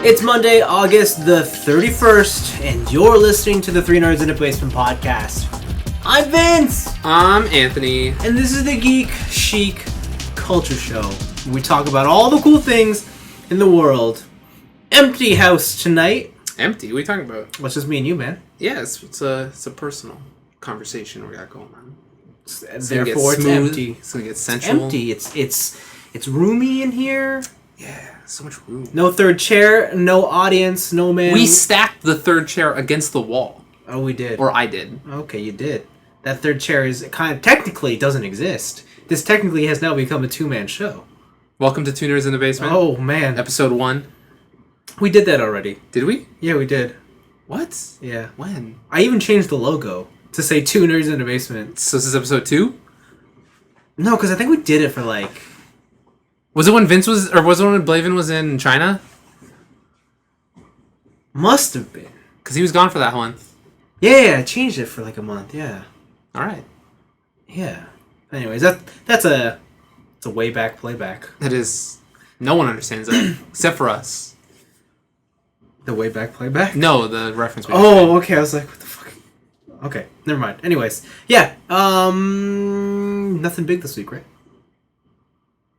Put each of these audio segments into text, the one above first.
It's Monday, August the 31st, and you're listening to the Three Nerds in a Basement podcast. I'm Vince! I'm Anthony. And this is the Geek Chic Culture Show. We talk about all the cool things in the world. Empty house tonight. Empty? What are you talking about? Well, it's just me and you, man. Yeah, it's a personal conversation we got going on. Therefore, it's empty. It's gonna get sensual. It's empty. It's roomy in here. Yeah, so much room. No third chair, no audience, no man. We stacked the third chair against the wall. Oh, we did. Or I did. Okay, you did. That third chair is kind of technically doesn't exist. This technically has now become a two-man show. Welcome to Two Nerds in the Basement. Oh, man. Episode 1. We did that already. Did we? Yeah, we did. What? Yeah. When? I even changed the logo to say Two Nerds in the Basement. So this is episode 2? No, because I think we did it for like... Was it when Vince was... Or was it when Blaven was in China? Must have been. Because he was gone for that month. Yeah, I changed it for like a month, yeah. Alright. Yeah. Anyways, that's a way back playback. That is... No one understands that. Except for us. The way back playback? No, the reference. Oh, okay. I was like, what the fuck? Okay, never mind. Anyways, yeah. Nothing big this week, right?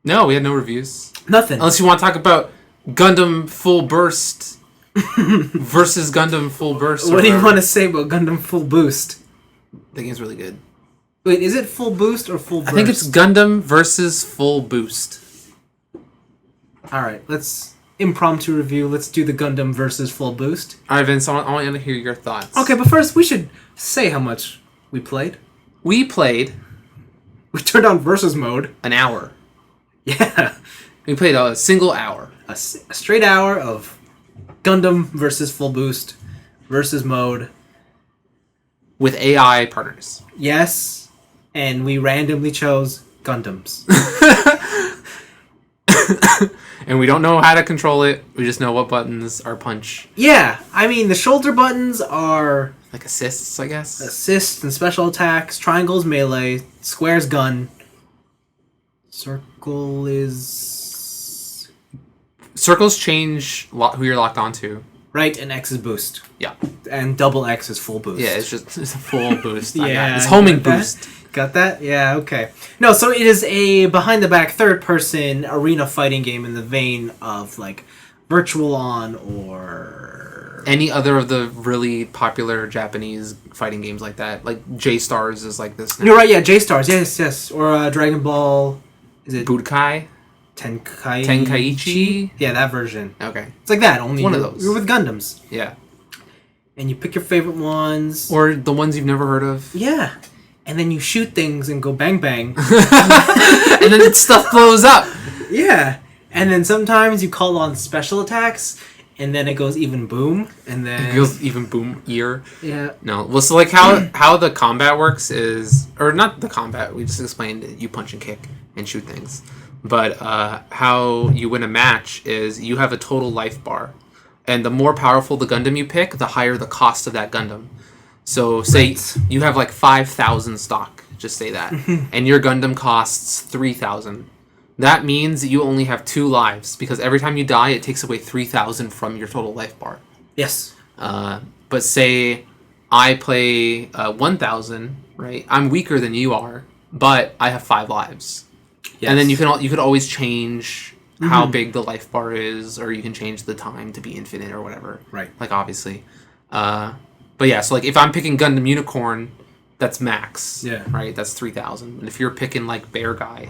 No, we had no reviews. Nothing. Unless you want to talk about Gundam Full Burst versus Gundam Full Burst. What do you want to say about Gundam Full Boost? The game's really good. Wait, is it Full Boost or Full Burst? I think it's Gundam versus Full Boost. Alright, let's impromptu review. Let's do the Gundam versus Full Boost. Alright, Vince, I want you to hear your thoughts. Okay, but first we should say how much we played. We played... We turned on versus mode. An hour. Yeah. We played a single hour. A straight hour of Gundam versus Full Boost versus mode. With AI partners. Yes, and we randomly chose Gundams. And we don't know how to control it. We just know what buttons are punch. Yeah, I mean, the shoulder buttons are... Like assists, I guess? Assists and special attacks. Triangle's melee. Square's gun. Circle is... Circles change who you're locked onto. Right, and X is boost. Yeah. And double X is full boost. Yeah, it's a full boost. Yeah, it's homing boost. Got that? Yeah, okay. No, so it is a behind-the-back third-person arena fighting game in the vein of, like, Virtual On or... Any other of the really popular Japanese fighting games like that. Like, J-Stars is like this now. You're right, yeah, J-Stars, yes. Or Dragon Ball... Is it... Budokai? Tenkaichi? Yeah, that version. Okay. It's like that, only one of those. You're with Gundams. Yeah. And you pick your favorite ones. Or the ones you've never heard of. Yeah. And then you shoot things and go bang bang. And then stuff blows up. Yeah. And then sometimes you call on special attacks, and then it goes even boom, and then... It goes even boom ear. Yeah. No. Well, so like how the combat works is... Or not the combat, we just explained it. You punch and kick and shoot things. But how you win a match is you have a total life bar. And the more powerful the Gundam you pick, the higher the cost of that Gundam. So say you have like 5,000 stock, just say that, and your Gundam costs 3,000. That means that you only have 2 lives, because every time you die, it takes away 3,000 from your total life bar. Yes. But say I play 1,000, right? I'm weaker than you are, but I have 5 lives. Yes. And then you could always change how big the life bar is, or you can change the time to be infinite or whatever. Right. Like, obviously. But yeah, so like if I'm picking Gundam Unicorn, that's max. Yeah. Right? That's 3,000. And if you're picking like Bear Guy,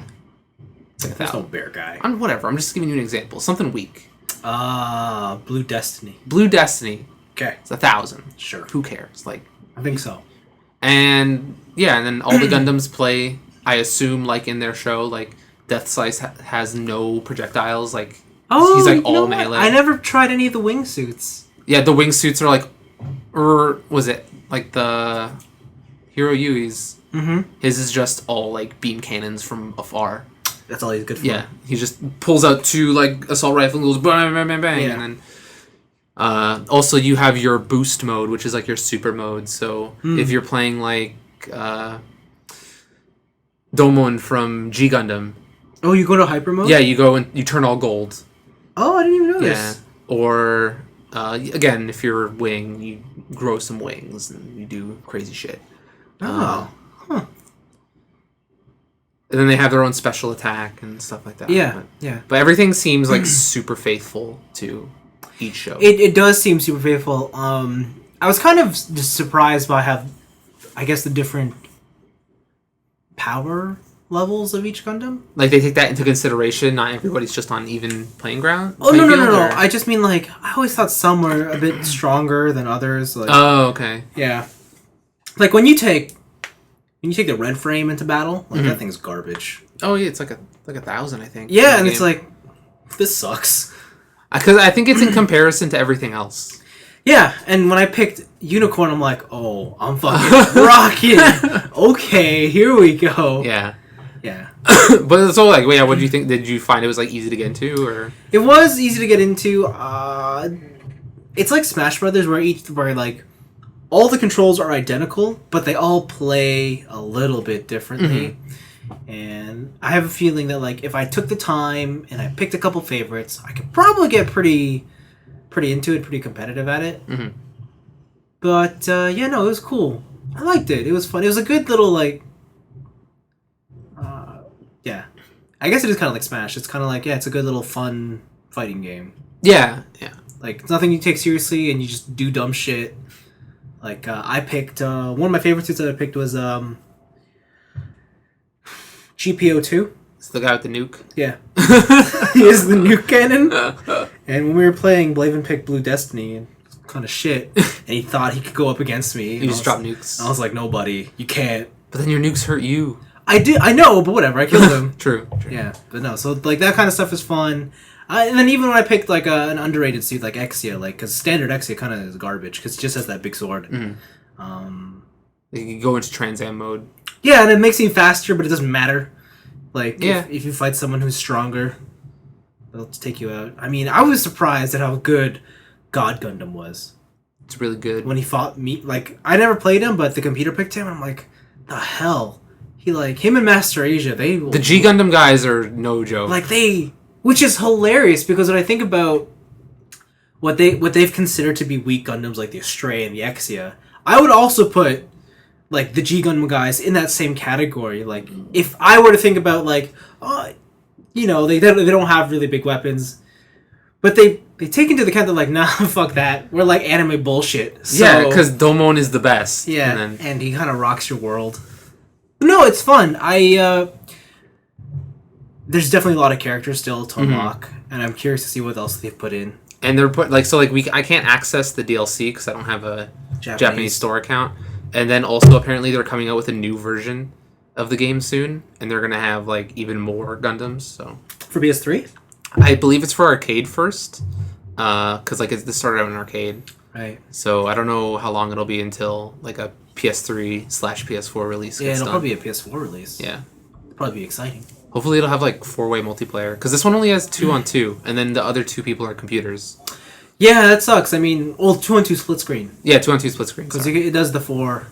it's like There's no Bear Guy. Whatever. I'm just giving you an example. Something weak. Blue Destiny. Blue Destiny. Okay. It's 1,000. Sure. Who cares? Like, I think so. And yeah, and then all the Gundams play, I assume, like in their show, like Death Slice has no projectiles. Like, he's like all melee. I never tried any of the wingsuits. Yeah, the wingsuits are like... Or was it like the Hiro Yui's? Mm-hmm. His is just all like beam cannons from afar. That's all he's good for. Yeah, he just pulls out 2 like assault rifle and goes bang bang bang bang, yeah. And then also you have your boost mode, which is like your super mode. So if you're playing like Domon from G Gundam. Oh, you go to hyper mode? Yeah, you go and you turn all gold. Oh, I didn't even know this. Yeah. Or again, if you're wing, you grow some wings and you do crazy shit. Oh. Huh. And then they have their own special attack and stuff like that. Yeah, yeah. But everything seems like super faithful to each show. It does seem super faithful. I was kind of just surprised by how, I guess, the different power levels of each Gundam. Like, they take that into consideration. Not everybody's just on even playing ground. Oh, no. I just mean, like, I always thought some were a bit stronger than others. Like, oh, okay. Yeah. Like, when you take the red frame into battle, like, that thing's garbage. Oh, yeah, it's like a 1,000, I think. Yeah, and it's like, this sucks. Because I think it's in comparison to everything else. Yeah, and when I picked Unicorn, I'm like, oh, I'm fucking rocking. Okay, here we go. Yeah. Yeah. But it's all like, wait, what do you think? Did you find it was like easy to get into, or? It was easy to get into. It's like Smash Brothers, where like all the controls are identical, but they all play a little bit differently. And I have a feeling that like if I took the time and I picked a couple favorites, I could probably get pretty into it, pretty competitive at it. But yeah, no, it was cool. I liked it. It was fun. It was a good little like. Yeah, I guess it is kind of like Smash. It's kind of like, yeah, it's a good little fun fighting game. Yeah. Like, it's nothing you take seriously and you just do dumb shit. Like, I picked, one of my favorite suits that I picked was, GPO2. It's the guy with the nuke? Yeah. He is the nuke cannon. And when we were playing, Blaven picked Blue Destiny and kind of shit. And he thought he could go up against me. You just dropped nukes. I was like, no, buddy, you can't. But then your nukes hurt you. I know, but whatever. I killed him. True. Yeah, but no. So like that kind of stuff is fun. And then even when I picked like an underrated suit like Exia, like because standard Exia kind of is garbage because it just has that big sword. You can go into Trans Am mode. Yeah, and it makes me faster, but it doesn't matter. Like yeah. if you fight someone who's stronger, they'll take you out. I mean, I was surprised at how good God Gundam was. It's really good. When he fought me, like I never played him, but the computer picked him. And I'm like, the hell. Him and Master Asia, the G Gundam guys are no joke. Like which is hilarious because when I think about what they've considered to be weak Gundams like the Astray and the Exia, I would also put like the G Gundam guys in that same category. Like if I were to think about like, they don't have really big weapons, but they take into account that like, nah, fuck that, we're like anime bullshit. So, yeah, because Domon is the best. Yeah, and he kind of rocks your world. No, it's fun. There's definitely a lot of characters still to unlock, and I'm curious to see what else they've put in. And they're I can't access the DLC because I don't have a Japanese store account. And then also apparently they're coming out with a new version of the game soon, and they're gonna have like even more Gundams. So for PS3, I believe it's for arcade first, because like this started out in arcade. Right. So I don't know how long it'll be until like a PS3/PS4 release. Yeah, it'll probably be a PS4 release. Yeah, it'll probably be exciting. Hopefully it'll have like 4-way multiplayer because this one only has 2-on-2, and then the other 2 people are computers. Yeah, that sucks. I mean, 2-on-2 split screen. Yeah, 2-on-2 split screen. Because it does the 4.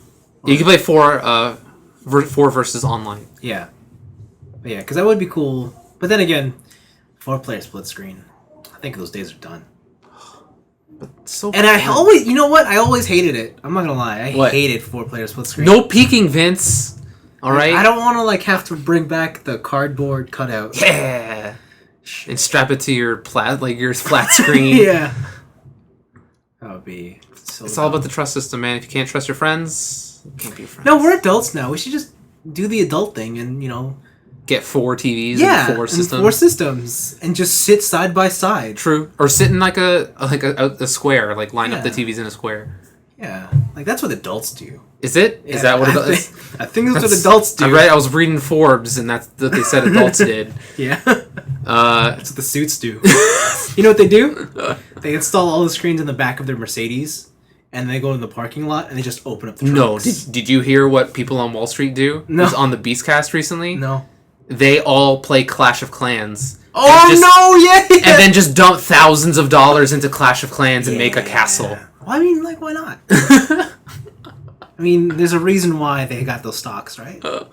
You can play 4 versus online. Yeah, but yeah, because that would be cool. But then again, 4-player split screen. I think those days are done. So and I always, you know what? I always hated it. I'm not gonna lie. I hated 4-player split screen. No peeking, Vince. All right. I don't want to like have to bring back the cardboard cutout. Yeah. Shit. And strap it to your your flat screen. Yeah. That would be. So it's all about the trust system, man. If you can't trust your friends, you can't be friends. No, we're adults now. We should just do the adult thing and get 4 TVs and 4 systems. And 4 systems, and just sit side by side. True. Or sit in like a square, like line up the TVs in a square. Yeah, like that's what adults do. Is it? Yeah, is that what adults? I think that's what adults do. I was reading Forbes, and that's what they said adults did. Yeah. That's what the suits do. You know what they do? They install all the screens in the back of their Mercedes, and they go in the parking lot, and they just open up the trunks. No. Did you hear what people on Wall Street do? No. It was on the Beastcast recently. No. They all play Clash of Clans. Yeah. And then just dump thousands of dollars into Clash of Clans and make a castle. Well, I mean, like, why not? I mean, there's a reason why they got those stocks, right? But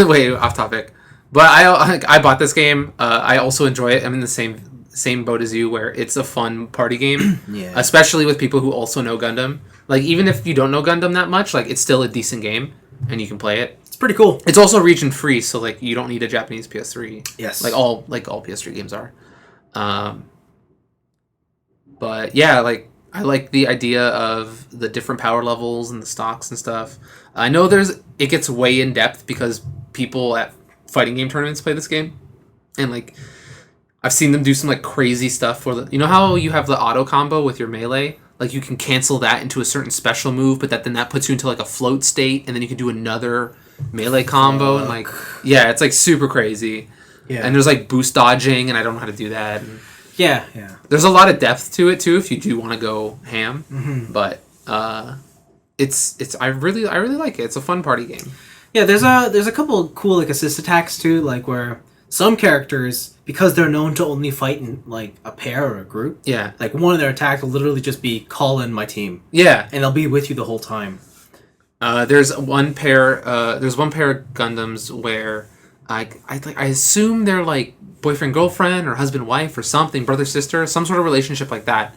wait, off topic. But I bought this game. I also enjoy it. I'm in the same same boat as you, where it's a fun party game, Yeah. especially with people who also know Gundam. Like, even if you don't know Gundam that much, like, it's still a decent game, and you can play it. It's pretty cool. It's also region free, so like you don't need a Japanese PS3. Yes. Like all PS3 games are. But yeah, like I like the idea of the different power levels and the stocks and stuff. I know it gets way in depth because people at fighting game tournaments play this game, and like I've seen them do some like crazy stuff for you know how you have the auto combo with your melee. Like, you can cancel that into a certain special move, but then that puts you into, like, a float state, and then you can do another melee combo, and, like, yeah, it's, like, super crazy. Yeah. And there's, like, boost dodging, and I don't know how to do that. And yeah. There's a lot of depth to it, too, if you do want to go ham. Mm-hmm. But, I really like it. It's a fun party game. Yeah, there's a couple of cool, like, assist attacks, too, like, where some characters, because they're known to only fight in, like, a pair or a group, yeah, like, one of their attacks will literally just be, call in my team. Yeah. And they'll be with you the whole time. There's one pair of Gundams where I assume they're, like, boyfriend, girlfriend, or husband, wife, or something, brother, sister, some sort of relationship like that.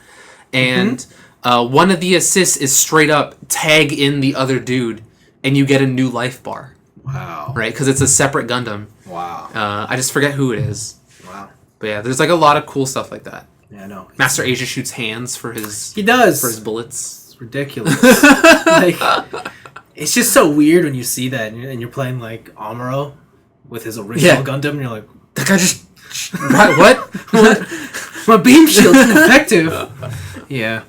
And one of the assists is straight up tag in the other dude, and you get a new life bar. Wow. Right? Because it's a separate Gundam. Wow. I just forget who it is. Wow. But yeah, there's like a lot of cool stuff like that. Yeah, I know. Master Asia shoots hands for his... He does. For his bullets. It's ridiculous. Like, it's just so weird when you see that and you're playing like Amuro with his original Gundam and you're like... That guy just... What? My beam shield's ineffective. Yeah.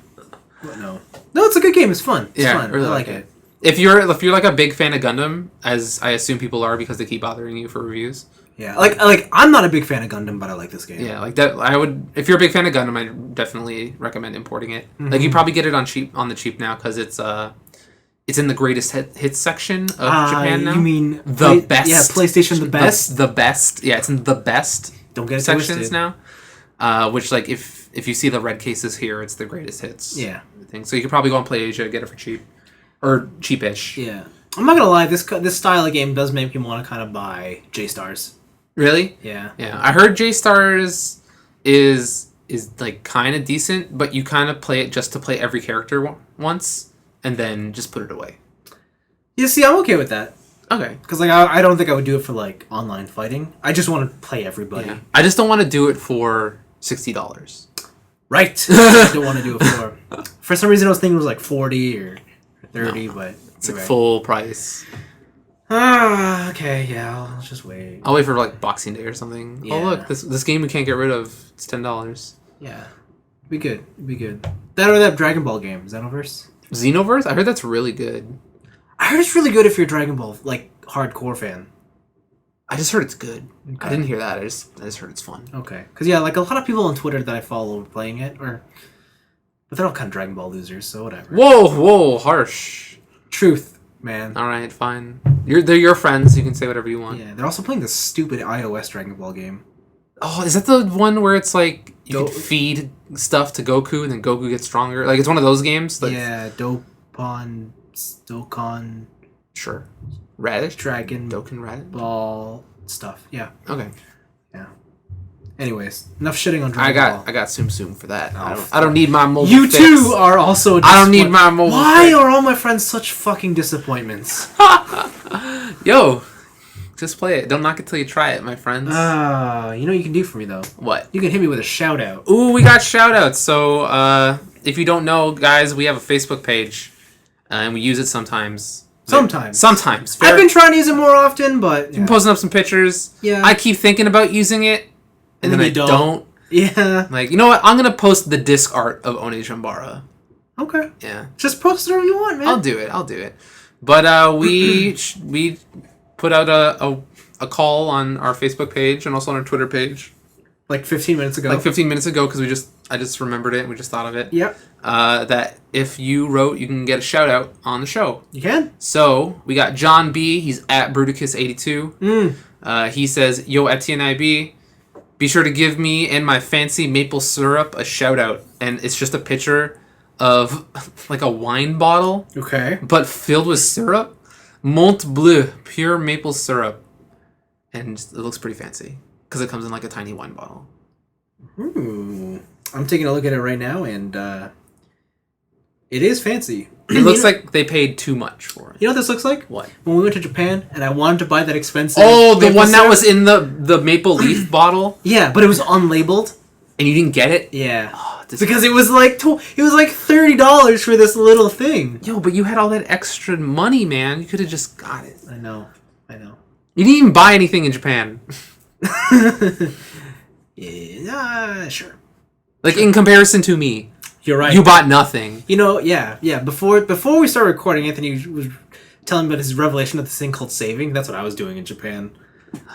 But no, it's a good game. It's fun. It's fun. Really I like it. If you're like a big fan of Gundam, as I assume people are because they keep bothering you for reviews. Yeah, like I'm not a big fan of Gundam, but I like this game. Yeah, like that. I would, if you're a big fan of Gundam, I definitely recommend importing it. Mm-hmm. Like you probably get it on the cheap now because it's in the greatest hits section of Japan now. You mean the best? Yeah, PlayStation the best. The best. Yeah, it's in the best. Don't get it sections twisted. now. Which like if you see the red cases here, it's the greatest hits. Yeah. Thing. So you could probably go on Play Asia, get it for cheap. Or cheapish. Yeah. I'm not gonna lie, this style of game does make me want to kind of buy J-Stars. Really? Yeah. Yeah. I heard J-Stars is like kind of decent, but you kind of play it just to play every character once, and then just put it away. Yeah, see, I'm okay with that. Okay. Because like I don't think I would do it for like online fighting. I just want to play everybody. Yeah. I just don't want to do it for $60. Right. I don't want to do it for some reason I was thinking it was like 40 or 30, but it's like full price. Okay, yeah, I'll just wait. I'll wait for like Boxing Day or something. Yeah. Oh look, this game we can't get rid of. It's $10. Yeah, be good. That or that Dragon Ball game, Xenoverse. Xenoverse? I heard that's really good. I heard it's really good if you're a Dragon Ball like hardcore fan. I just heard it's good. Okay. I didn't hear that. I just heard it's fun. Okay, because yeah, like a lot of people on Twitter that I follow are playing it, but they're all kind of Dragon Ball losers, so whatever. Whoa, harsh. Truth, man. All right, fine. They're your friends. You can say whatever you want. Yeah, they're also playing this stupid iOS Dragon Ball game. Oh, is that the one where it's like you can feed stuff to Goku and then Goku gets stronger? Like it's one of those games. Like, yeah, Dokkan. Sure. Radish? Dragon Dokkan Radish? Ball stuff. Yeah. Okay. Yeah. Anyways, enough shitting on Dragon Ball. I got Tsum Tsum for that. I don't need my mobile You fix. too are also I don't need my mobile Why fix. are all my friends such fucking disappointments? Yo, just play it. Don't knock it till you try it, my friends. You know what you can do for me, though? What? You can hit me with a shout-out. Ooh, we got shout-outs. So, if you don't know, guys, we have a Facebook page, and we use it sometimes. Sometimes. I've been trying to use it more often, but... You've been posting up some pictures. Yeah. I keep thinking about using it, and then I don't. Yeah. Like, you know what? I'm going to post the disc art of One Shambara. Okay. Yeah. Just post it wherever you want, man. I'll do it. But we put out a call on our Facebook page and also on our Twitter page. Like 15 minutes ago. Because I just remembered it and we just thought of it. Yep. That if you wrote, you can get a shout out on the show. You can. So we got John B. He's at Bruticus82. He says, "Yo, at tniab, be sure to give me and my fancy maple syrup a shout out." And it's just a picture of like a wine bottle. Okay. But filled with syrup. Mont Bleu, pure maple syrup. And it looks pretty fancy. Because it comes in like a tiny wine bottle. Ooh. I'm taking a look at it right now, and it is fancy. It looks like they paid too much for it. You know what this looks like? What? When we went to Japan, and I wanted to buy that expensive... Oh, the maple one that syrup. was in the maple leaf bottle? Yeah, but it was unlabeled. And you didn't get it? Yeah. Oh, because it was like $30 for this little thing. Yo, but you had all that extra money, man. You could have just got it. I know. You didn't even buy anything in Japan. Yeah, sure. Like, in comparison to me. You're right. You bought nothing. You know, yeah. Before we started recording, Anthony was telling me about his revelation of this thing called saving. That's what I was doing in Japan.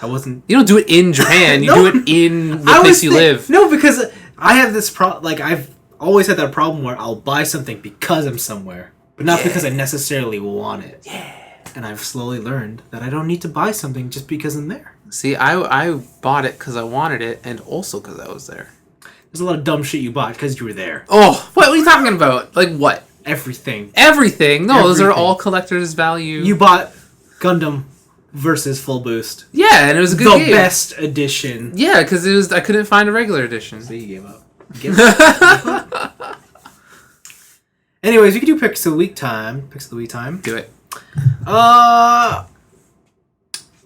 I wasn't... You don't do it in Japan. You No. do it in the place you live. No, because I have this I've always had that problem where I'll buy something because I'm somewhere, but not because I necessarily want it. Yeah. And I've slowly learned that I don't need to buy something just because I'm there. See, I bought it because I wanted it, and also because I was there. There's a lot of dumb shit you bought because you were there. Oh, what are you talking about? Like what? Everything. Everything? No, those are Everything. all collector's value. You bought Gundam versus Full Boost. Yeah, and it was a good The game. best edition. Yeah, because I couldn't find a regular edition. So you gave up. Anyways, you can do picks of the week time. Do it.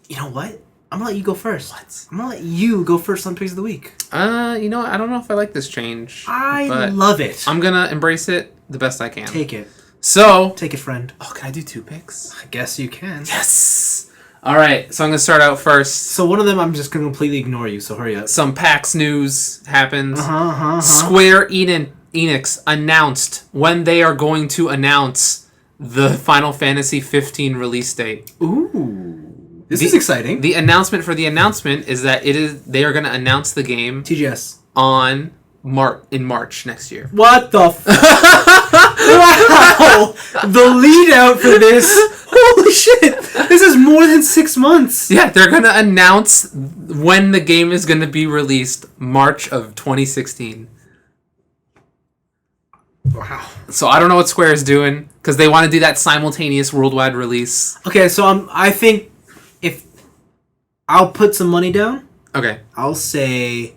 You know what? I'm gonna let you go first. What? I'm gonna let you go first on picks of the week. You know what? I don't know if I like this change. I love it. I'm gonna embrace it the best I can. Take it. So... Take it, friend. Oh, can I do 2 picks? I guess you can. Yes! Alright, so I'm gonna start out first. So one of them, I'm just gonna completely ignore you, so hurry up. Some PAX news happens. Uh-huh. Square Enix announced when they are going to announce the Final Fantasy 15 release date. Ooh. This is exciting. The announcement for the announcement is that they are going to announce the game TGS. on in March next year. What the f- Wow! The lead out for this. Holy shit! This is more than 6 months. Yeah, they're going to announce when the game is going to be released March of 2016. Wow. So I don't know what Square is doing because they want to do that simultaneous worldwide release. Okay, so I think if I'll put some money down, Okay. I'll say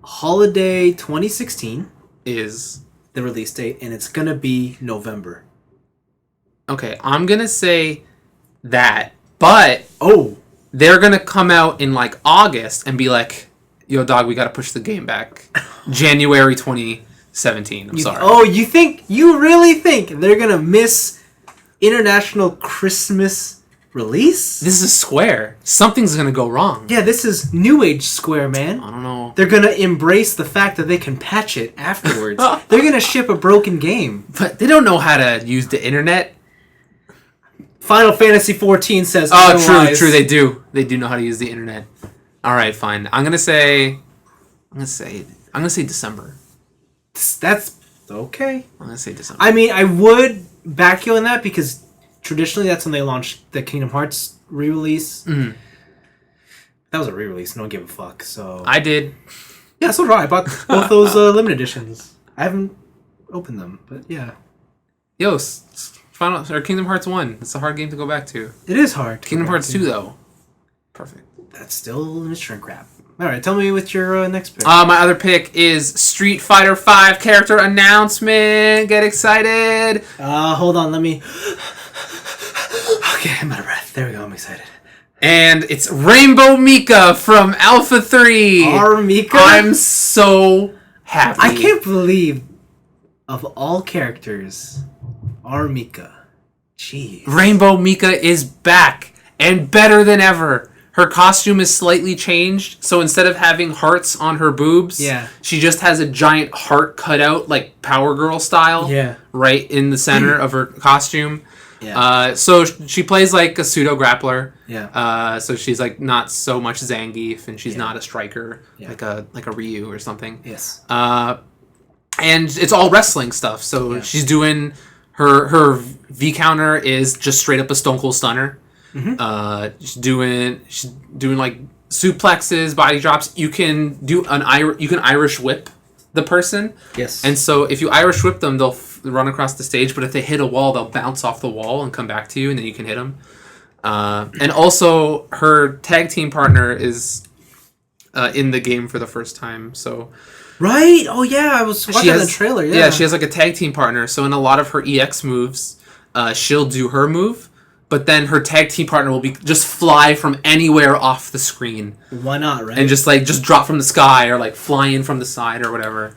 holiday 2016 Is... the release date, and it's gonna be November. Okay, I'm going to say that, but Oh, they're going to come out in like August and be like, yo, dog, we got to push the game back. January 2017. I'm sorry. Oh, you really think they're gonna miss International Christmas release? This is Square. Something's going to go wrong. Yeah, this is New Age Square, man. I don't know. They're gonna embrace the fact that they can patch it afterwards. They're gonna ship a broken game. But they don't know how to use the internet. Final Fantasy 14 says Oh, otherwise. true. They do. They do know how to use the internet. All right, fine. I'm going to say December. That's okay. I'm going to say December. I mean, I would back you on that because traditionally that's when they launched the Kingdom Hearts re-release. Mhm. That was a re-release. No one gave a fuck. So I did. yeah, so did I. I bought both those limited editions. I haven't opened them, but yeah, Yo, Kingdom Hearts 1. It's a hard game to go back to. it is hard. to Kingdom go Hearts back 2, to. though. Perfect. That's still in shrink wrap. All right, tell me what your next pick. My other pick is Street Fighter V character announcement. Get excited. Hold on, let me. Okay, I'm out of breath. There we go. I'm excited. And it's Rainbow Mika from Alpha 3. Our Mika? I'm so happy. I can't believe, of all characters, our Mika. Jeez. Rainbow Mika is back and better than ever. Her costume is slightly changed, so instead of having hearts on her boobs, Yeah. she just has a giant heart cut out, like Power Girl style, Yeah. right in the center of her costume. Yeah. So she plays like a pseudo grappler. Yeah. So she's like not so much Zangief, and she's Yeah. not a striker Yeah. like a Ryu or something. Yes. And it's all wrestling stuff. So Yeah. she's doing her V counter is just straight up a Stone Cold Stunner. Mm-hmm. She's doing like suplexes, body drops. You can do Irish whip the person. Yes. And so if you Irish whip them, they'll run across the stage. But if they hit a wall, they'll bounce off the wall and come back to you, and then you can hit them. And also, her tag team partner is in the game for the first time. So Right? Oh yeah, I was watching the trailer. Yeah, she has like a tag team partner. So in a lot of her EX moves, she'll do her move, but then her tag team partner will be just fly from anywhere off the screen. Why not? Right? And just drop from the sky or like fly in from the side or whatever.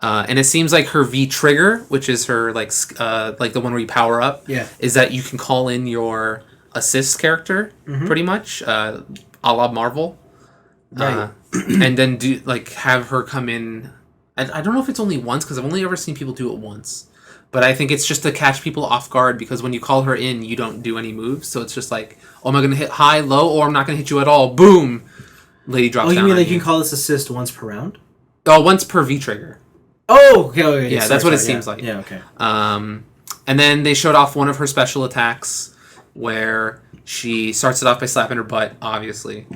And it seems like her V trigger, which is her like the one where you power up, is that you can call in your assist character pretty much, a la Marvel. Right. And then have her come in. I don't know if it's only once because I've only ever seen people do it once, but I think it's just to catch people off guard because when you call her in, you don't do any moves, so it's just like, oh, am I going to hit high, low, or I'm not going to hit you at all? Boom, lady drops down. Oh, you mean like you can call this assist once per round? Oh, once per V trigger. Oh, okay. Yeah, that's what it seems like. Yeah, okay. And then they showed off one of her special attacks where she starts it off by slapping her butt, obviously.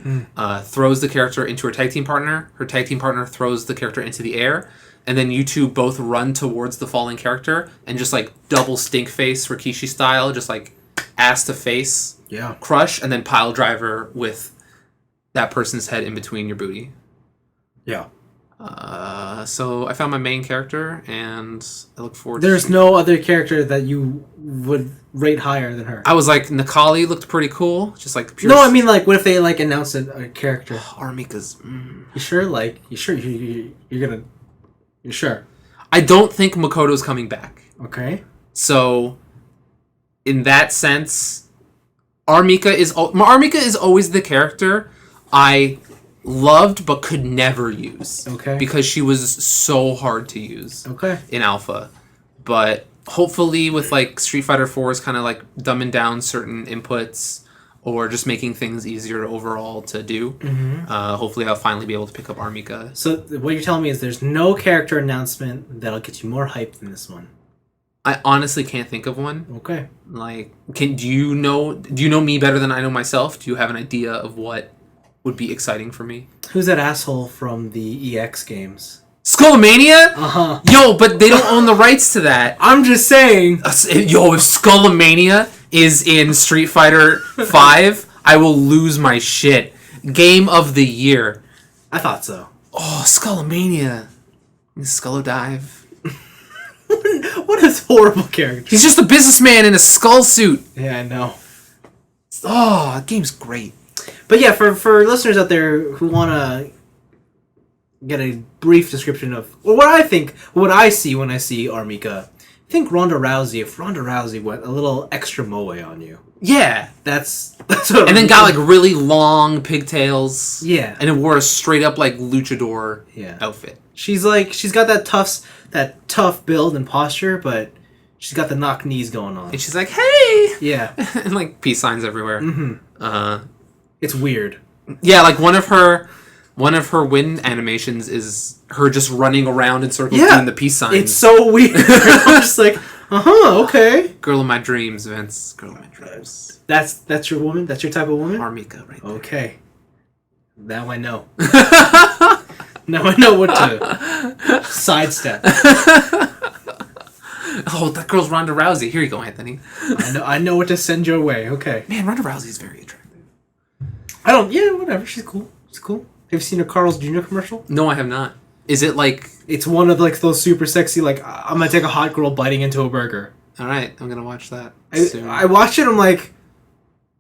Throws the character into her tag team partner. Her tag team partner throws the character into the air. And then you two both run towards the falling character and just like double stink face Rikishi style, just like ass to face. Yeah. Crush and then pile driver with that person's head in between your booty. Yeah. So I found my main character, and I look forward There's no other character that you would rate higher than her. I was like, Nikali looked pretty cool. Just like pure... No, I mean, like, what if they, like, announced a character? Armika's... You sure? Like, you sure? You're gonna... You sure? I don't think Makoto's coming back. Okay. So, in that sense, Armika is always the character I loved but could never use. Okay. Because she was so hard to use. Okay. In Alpha. But hopefully with like Street Fighter 4's kind of like dumbing down certain inputs or just making things easier overall to do. Hopefully I'll finally be able to pick up Armika. So what you're telling me is there's no character announcement that'll get you more hyped than this one. I honestly can't think of one. Okay. Like, do you know me better than I know myself? Do you have an idea of what would be exciting for me? Who's that asshole from the EX games? Skullomania? Uh-huh. Yo, but they don't own the rights to that. I'm just saying. Yo, if Skullomania is in Street Fighter 5, I will lose my shit. Game of the year. I thought so. Oh, Skullomania. Skullodive. What a horrible character. He's just a businessman in a skull suit. Yeah, I know. Oh, that game's great. But yeah, for listeners out there who want to get a brief description of what I see when I see Armika, think Ronda Rousey. If Ronda Rousey went a little extra moe on you. Yeah. That's what and then got like really long pigtails. Yeah. And it wore a straight up like luchador outfit. She's got that tough build and posture, but she's got the knock knees going on. And she's like, hey! Yeah. And like peace signs everywhere. It's weird. Yeah, like one of her win animations is her just running around in circles doing the peace signs. It's so weird. I'm just like, okay. Girl of my dreams, Vince. Girl of my dreams. That's your woman? That's your type of woman? Armika, right there. Okay. Now I know. Now I know what to sidestep. Oh, that girl's Ronda Rousey. Here you go, Anthony. I know what to send your way. Okay. Man, Ronda Rousey's very attractive. Yeah, whatever. She's cool. She's cool. Have you seen a Carl's Jr. commercial? No, I have not. Is it like... It's one of like those super sexy, like, I'm gonna take a hot girl biting into a burger. Alright, I'm gonna watch that soon. I watched it, I'm like,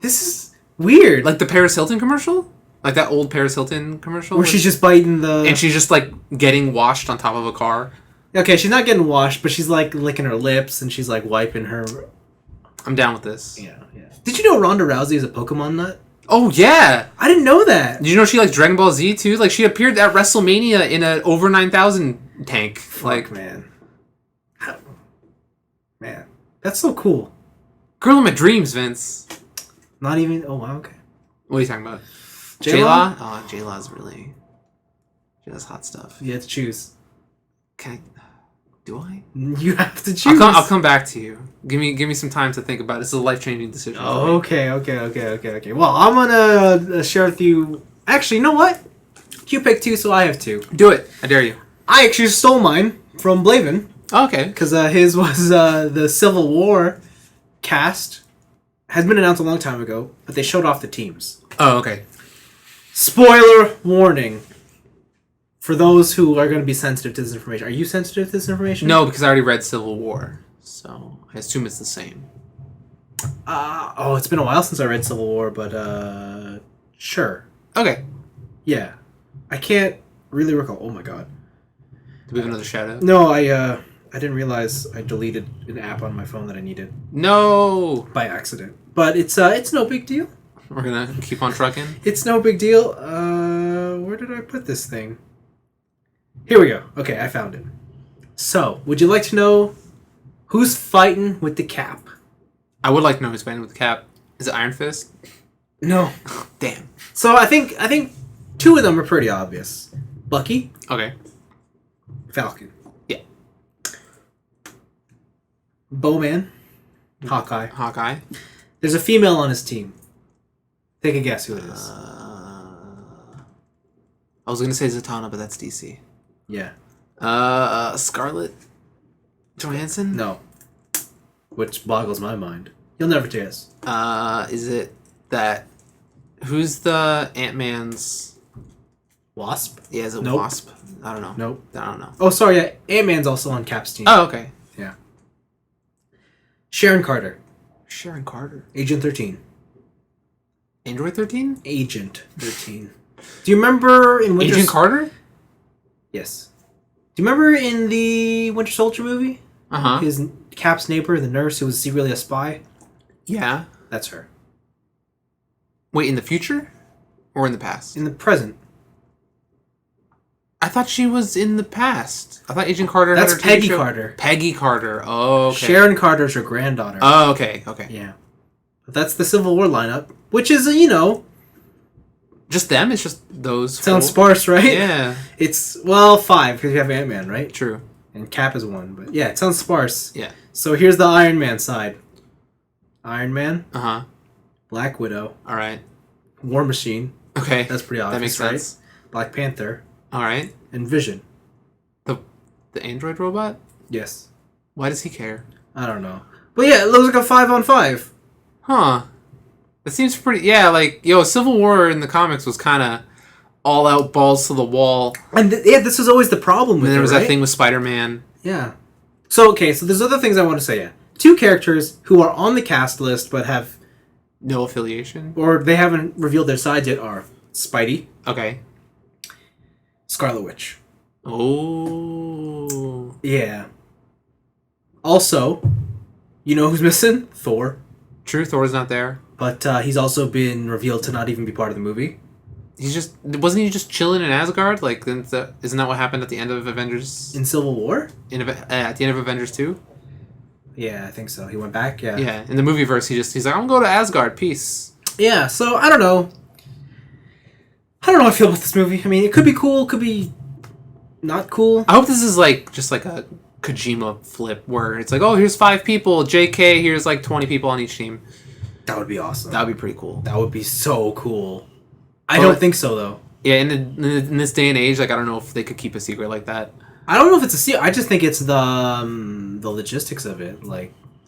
this is weird. Like the Paris Hilton commercial? Like that old Paris Hilton commercial? Where she's just biting the... And she's just like getting washed on top of a car. Okay, she's not getting washed, but she's like licking her lips and she's like wiping her... I'm down with this. Yeah. Did you know Ronda Rousey is a Pokemon nut? Oh, yeah! I didn't know that. Did you know she likes Dragon Ball Z, too? Like, she appeared at WrestleMania in an over 9,000 tank. Fuck, man. Man. That's so cool. Girl of my dreams, Vince. Not even... Oh, wow, okay. What are you talking about? J-Law? Oh, J-Law's really... She does hot stuff. You have to choose. Can I... Do I? You have to choose. I'll come back to you. Give me some time to think about it. It's a life-changing decision. Oh, okay. Well, I'm gonna share with you... Actually, you know what? You picked 2, so I have 2. Do it. I dare you. I actually stole mine from Blaven. Oh, okay. Because his was the Civil War cast. Has been announced a long time ago, but they showed off the teams. Oh, okay. Spoiler warning. for those who are going to be sensitive to this information, are you sensitive to this information? No, because I already read Civil War, so I assume it's the same. It's been a while since I read Civil War, but sure. Okay. Yeah. I can't really recall. Oh my god. Do we have another shout out? No, I didn't realize I deleted an app on my phone that I needed No! by accident. But it's no big deal. We're gonna keep on trucking? It's no big deal. Where did I put this thing? Here we go. Okay, I found it. So, would you like to know who's fighting with the Cap? I would like to know who's fighting with the Cap. Is it Iron Fist? No. Damn. So I think two of them are pretty obvious. Bucky, Okay. Falcon. Yeah. Bowman, Hawkeye. Hawkeye. There's a female on his team. Take a guess who it is. I was gonna say Zatanna, but that's DC. Yeah. Scarlett Johansson? No. Which boggles my mind. You'll never guess. Is it that... Who's the Ant-Man's... Wasp? Yeah, is it Nope. Wasp? I don't know. Nope. I don't know. Oh, sorry. Yeah. Ant-Man's also on Cap's team. Oh, okay. Yeah. Sharon Carter. Sharon Carter. Agent 13. Android 13? Agent 13. Do you remember in Winter... Agent Carter? Yes. Do you remember in the Winter Soldier movie? Uh-huh. His Cap's neighbor, the nurse who was secretly a spy? Yeah. That's her. Wait, in the future? Or in the past? In the present. I thought she was in the past. I thought Agent Carter That's had her Peggy TV show. Carter. Peggy Carter. Oh, okay. Sharon Carter's her granddaughter. Oh, okay. Okay. Yeah. But that's the Civil War lineup, which is, Just them? It's just those sounds four? sparse, right? Yeah. It's, 5, because you have Ant-Man, right? True. And Cap is 1, but yeah, it sounds sparse. Yeah. So here's the Iron Man side. Iron Man, Uh-huh. Black Widow, All right. War Machine, Okay. that's pretty obvious, That makes right? sense. Black Panther, All right. and Vision. The android robot? Yes. Why does he care? I don't know. But yeah, it looks like a 5-on-5. Huh. That seems pretty... Yeah, Civil War in the comics was kind of all out balls to the wall. And this was always the problem with And there was right? that thing with Spider-Man. Yeah. So there's other things I want to say, yeah. 2 characters who are on the cast list but have... No affiliation? Or they haven't revealed their sides yet are Spidey, Okay. Scarlet Witch. Oh. Yeah. Also, you know who's missing? Thor. True, Thor's not there. But he's also been revealed to not even be part of the movie. Wasn't he just chilling in Asgard? Isn't that what happened at the end of Avengers? In Civil War? At the end of Avengers 2? Yeah, I think so. He went back, yeah. Yeah, in the movie verse, he's like, I'm gonna go to Asgard, peace. Yeah, so I don't know. I don't know how I feel about this movie. I mean, it could be cool, could be not cool. I hope this is just like a Kojima flip where it's like, oh, here's 5 people, JK, here's 20 people on each team. That would be awesome. That would be pretty cool. That would be so cool. I don't think so, though. Yeah, in this day and age, I don't know if they could keep a secret like that. I don't know if it's a secret. I just think it's the logistics of it.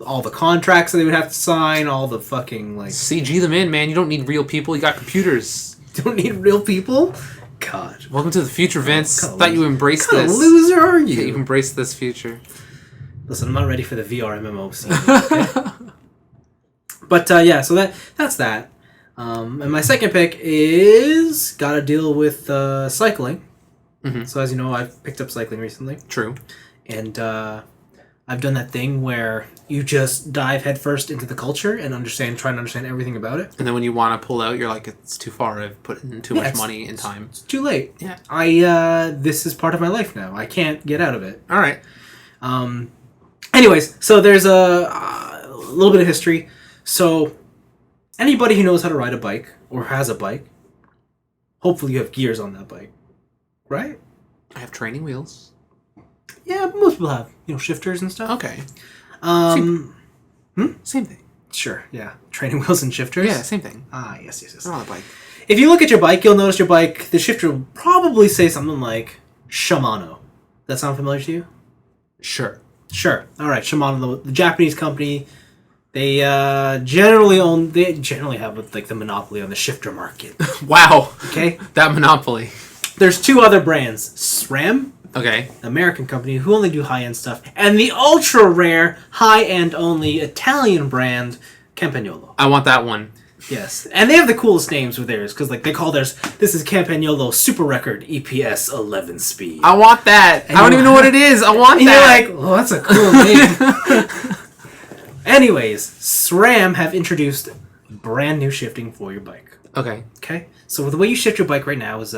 All the contracts that they would have to sign, all the fucking, CG them in, man. You don't need real people. You got computers. Don't need real people? God. Welcome to the future, Vince. Thought you embraced this. What kind of loser are you? Yeah, you embraced this future. Listen, I'm not ready for the VR MMO scene. Okay? But, yeah, so that's that. And my second pick is gotta deal with cycling. Mm-hmm. So as you know, I've picked up cycling recently. True. And I've done that thing where you just dive headfirst into the culture and try and understand everything about it. And then when you want to pull out, you're like, it's too far. I've put in too much money and time. It's too late. Yeah. This is part of my life now. I can't get out of it. All right. Anyways, so there's a little bit of history. So anybody who knows how to ride a bike or has a bike, hopefully you have gears on that bike, right? I have training wheels. Yeah, most people have, shifters and stuff. Okay. Same thing. Sure, yeah. Training wheels and shifters? Yeah, same thing. Yes. I'm on a bike. If you look at your bike, you'll notice your bike, the shifter will probably say something like Shimano. That sound familiar to you? Sure. Sure. All right, Shimano, the Japanese company, they generally have the monopoly on the shifter market. Wow. Okay? That monopoly. There's two other brands. SRAM, Okay. American company, who only do high-end stuff, and the ultra-rare, high-end only Italian brand, Campagnolo. I want that one. Yes. And they have the coolest names with theirs, because like they call theirs, this is Campagnolo Super Record EPS 11 speed. I want that. I don't even know what it is. I want and that. you're like, well, that's a cool name. Anyways, SRAM have introduced brand new shifting for your bike. Okay. Okay? So the way you shift your bike right now is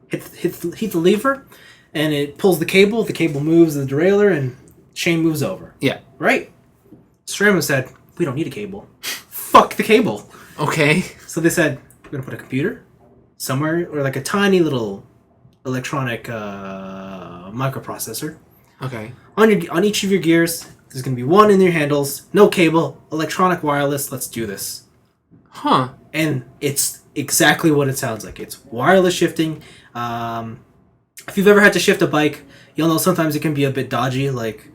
hit the lever, and it pulls the cable moves the derailleur, and chain moves over. Yeah. Right? SRAM said, we don't need a cable. Fuck the cable. Okay. So they said, we're going to put a computer somewhere, or like a tiny little electronic microprocessor. Okay. On each of your gears, there's going to be one in your handles, no cable, electronic wireless, let's do this. Huh. And it's exactly what it sounds like. It's wireless shifting. If you've ever had to shift a bike, you'll know sometimes it can be a bit dodgy, like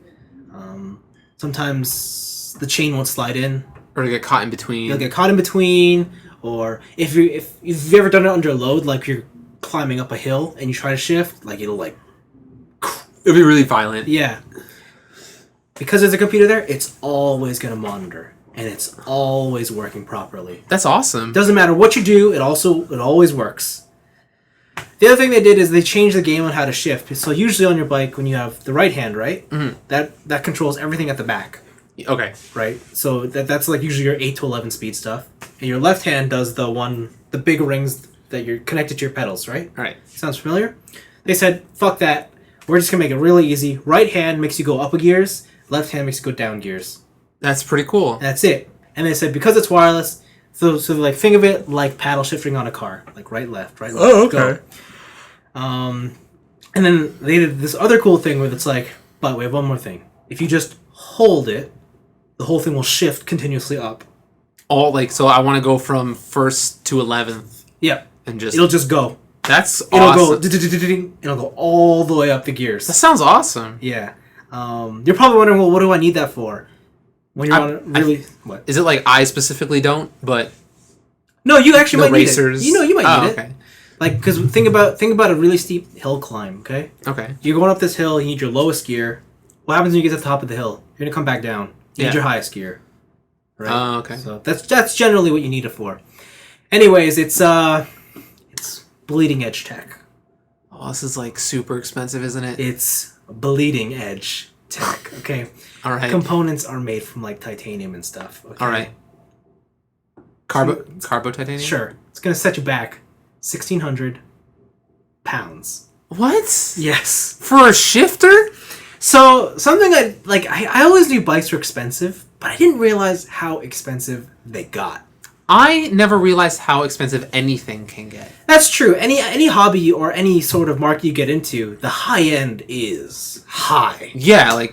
sometimes the chain won't slide in. Or to get caught in between. You'll get caught in between, or if you've ever done it under load, like you're climbing up a hill and you try to shift, like it'll be really violent. Yeah. Because there's a computer there, it's always going to monitor, and it's always working properly. That's awesome. Doesn't matter what you do, it always works. The other thing they did is they changed the game on how to shift. So usually on your bike, when you have the right hand, right, that controls everything at the back. Okay. Right? So that's like usually your 8 to 11 speed stuff. And your left hand does the big rings that you're connected to your pedals, right? All right. Sounds familiar? They said, fuck that. We're just going to make it really easy. Right hand makes you go up a gears. Left hand makes you go down gears. That's pretty cool. That's it. And they said, because it's wireless, so like think of it like paddle shifting on a car. Like right, left, Oh, okay. go. And then they did this other cool thing where it's like, but we have one more thing. If you just hold it, the whole thing will shift continuously up. So I want to go from 1st to 11th. Yep. And it'll just go. That's it'll awesome. It'll go all the way up the gears. That sounds awesome. Yeah. You're probably wondering, well, what do I need that for? When you're on really... What? Is it like I specifically don't, but... No, you actually might racers. need it. You might need okay. it. Like, because think about a really steep hill climb, okay? Okay. You're going up this hill, you need your lowest gear. What happens when you get to the top of the hill? You're going to come back down. You need your highest gear. Right? Oh, okay. So that's generally what you need it for. Anyways, it's bleeding edge tech. Oh, this is like super expensive, isn't it? It's bleeding edge tech, okay? All right. Components are made from like titanium and stuff. Okay? All right. Carbo titanium? Sure. It's going to set you back 1,600 pounds. What? Yes. For a shifter? So, something I always knew bikes were expensive, but I didn't realize how expensive they got. I never realized how expensive anything can get. That's true. Any hobby or any sort of market you get into, the high end is high. Yeah,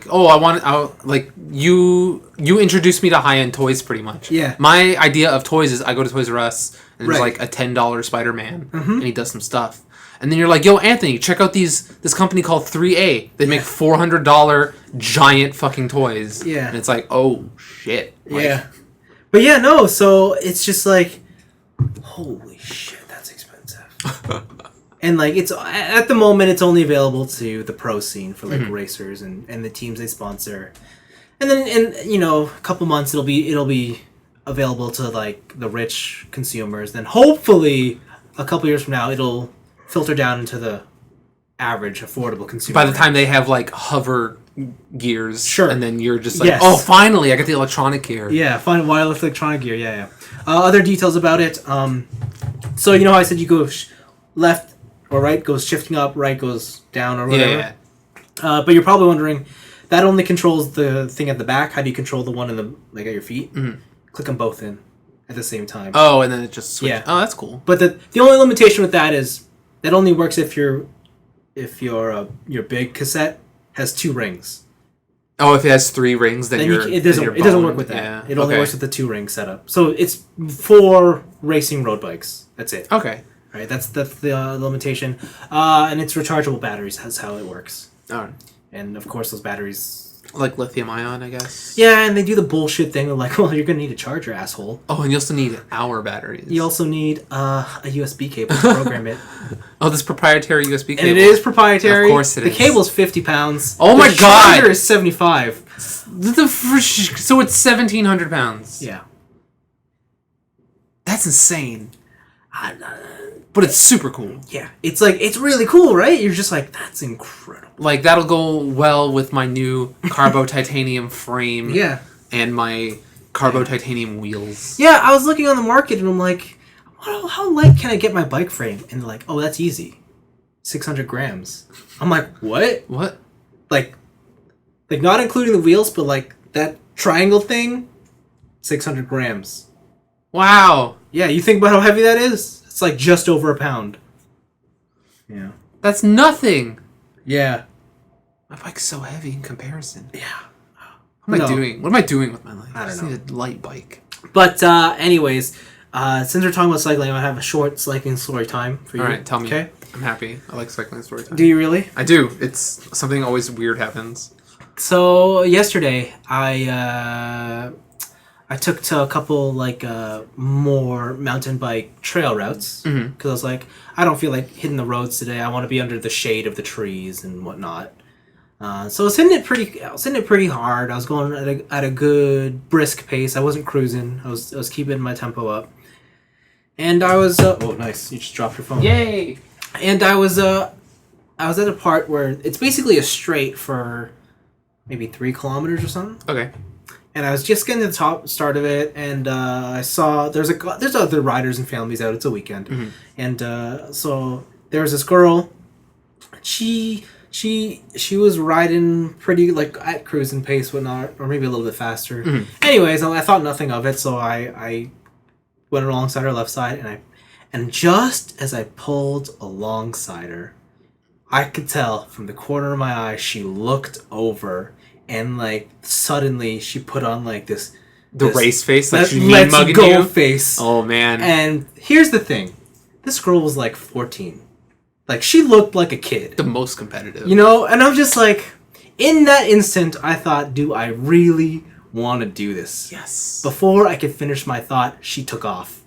you introduced me to high-end toys pretty much. Yeah. My idea of toys is I go to Toys R Us and there's like a $10 Spider-Man and he does some stuff. And then you're like, yo, Anthony, check out this company called 3A. They make $400 giant fucking toys. Yeah. And it's like, oh, shit. Yeah. But yeah, no, so it's just like, holy shit, that's expensive. And like, it's at the moment, it's only available to the pro scene for like racers and the teams they sponsor. And then in a couple months, it'll be available to like the rich consumers. Then hopefully a couple years from now, it'll filter down into the average affordable consumer. By the time they have like hover gears, sure, and then you're just like, oh, finally, I got the electronic gear. Yeah, find wireless electronic gear. Yeah. Other details about it. So you know how I said you go left or right goes shifting up, right goes down or whatever. Yeah. But you're probably wondering, that only controls the thing at the back. How do you control the one in the at your feet? Mm-hmm. Click them both in at the same time. Oh, and then it just switches. Yeah. Oh, that's cool. But the only limitation with that is that only works if your big cassette has 2 rings. Oh, if it has 3 rings, then it doesn't work with that. Yeah. It only works with the 2 ring setup. So it's for racing road bikes. That's it. Okay. Right. That's the limitation. And it's rechargeable batteries. That's how it works. All right. And of course, those batteries. Like lithium ion, I guess. Yeah, and they do the bullshit thing of like, well, you're gonna need a charger, asshole. Oh, and you also need hour batteries. You also need a USB cable to program it. Oh, this proprietary USB cable. And it is proprietary. Of course it is. The cable's 50 pounds. Oh my the god! charger is 75. So it's 1,700 pounds. Yeah. That's insane. But it's super cool. Yeah. It's like, it's really cool, right? You're just like, that's incredible. Like, that'll go well with my new Carbo Titanium frame. Yeah. And my Carbo Titanium wheels. Yeah, I was looking on the market and I'm like, how light can I get my bike frame? And they're like, oh, that's easy. 600 grams. I'm like, what? What? Like not including the wheels, but like that triangle thing, 600 grams. Wow. Yeah, you think about how heavy that is? It's like just over a pound. Yeah. That's nothing. Yeah. My bike's so heavy in comparison. Yeah. What am I doing? What am I doing with my life? I don't just know. need a light bike. But anyways, since we're talking about cycling, I have a short cycling story time for you. All right, tell me. Okay. I'm happy. I like cycling story time. Do you really? I do. It's something always weird happens. So yesterday, I took to a couple more mountain bike trail routes because I was like, I don't feel like hitting the roads today. I want to be under the shade of the trees and whatnot. So I was hitting it pretty hard. I was going at a good brisk pace. I wasn't cruising. I was keeping my tempo up. And I was oh nice, you just dropped your phone. Yay! And I was at a part where it's basically a straight for maybe 3 kilometers or something. Okay. And I was just getting to the start of it, and I saw there's other riders and families out. It's a weekend, and so there was this girl. She was riding pretty like at cruising pace, whatnot, or maybe a little bit faster. Anyways, I thought nothing of it, so I went alongside her left side, and just as I pulled alongside her, I could tell from the corner of my eye she looked over. And like suddenly she put on like this race face, like she's let's mugging go you face. Oh man! And here's the thing, this girl was like 14, like she looked like a kid. The most competitive, you know. And I'm just like, in that instant, I thought, do I really want to do this? Yes. Before I could finish my thought, she took off,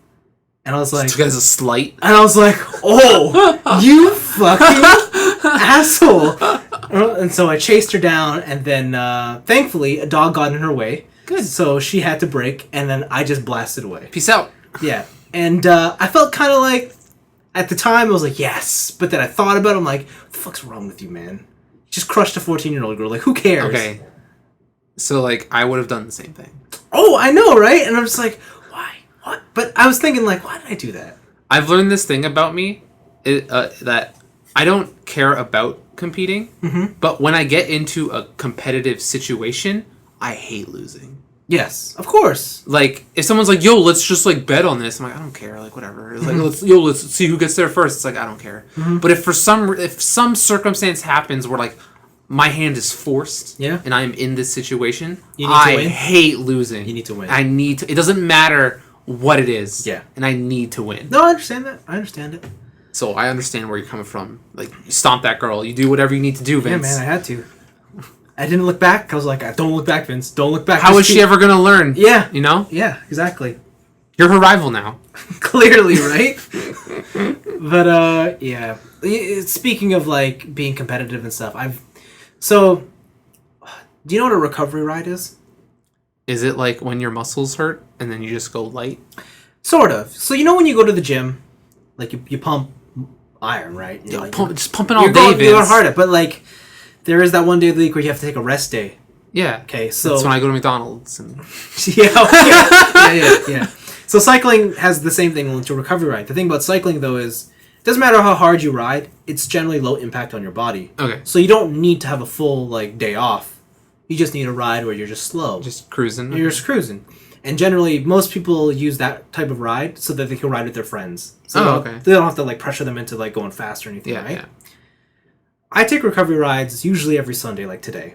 and I was like, took it as a slight. And I was like, oh, you fucking asshole. And so I chased her down, and then thankfully a dog got in her way. Good. So she had to brake, and then I just blasted away. Peace out. Yeah. And I felt kind of like, at the time I was like, yes. But then I thought about it, I'm like, what the fuck's wrong with you, man? You just crushed a 14-year-old girl. Like, who cares? Okay. So, like, I would have done the same thing. Oh, I know, right? And I'm just like, why? What? But I was thinking, like, why did I do that? I've learned this thing about me, that I don't care about competing, but when I get into a competitive situation, I hate losing. Yes, of course. Like, if someone's like, yo, let's just like bet on this, I'm like, I don't care, like whatever. It's like, let's see who gets there first. It's like, I don't care. But if some circumstance happens where like my hand is forced, and I'm in this situation, I hate losing. You need to win. I need to. It doesn't matter what it is. Yeah. And I need to win. No, I understand that. I understand it. So I understand where you're coming from. Like, you stomp that girl. You do whatever you need to do, Vince. Yeah, man, I had to. I didn't look back. I was like, don't look back, Vince. Don't look back. How is she ever going to learn? Yeah. You know? Yeah, exactly. You're her rival now. Clearly, right? But, yeah. Speaking of, like, being competitive and stuff, So, do you know what a recovery ride is? Is it like when your muscles hurt and then you just go light? Sort of. So, you know when you go to the gym, like, you pump iron, right? Like, just pumping all day, Vince. You're going hard, but, like, there is that one day of the week where you have to take a rest day. Yeah. Okay, so... That's when I go to McDonald's. And... yeah. So cycling has the same thing to a recovery ride. The thing about cycling, though, is it doesn't matter how hard you ride, it's generally low impact on your body. Okay. So you don't need to have a full, like, day off. You just need a ride where you're just slow. Just cruising. You're just cruising. And generally, most people use that type of ride so that they can ride with their friends. So they don't have to, like, pressure them into, like, going fast or anything, right? Yeah. I take recovery rides usually every Sunday, like today.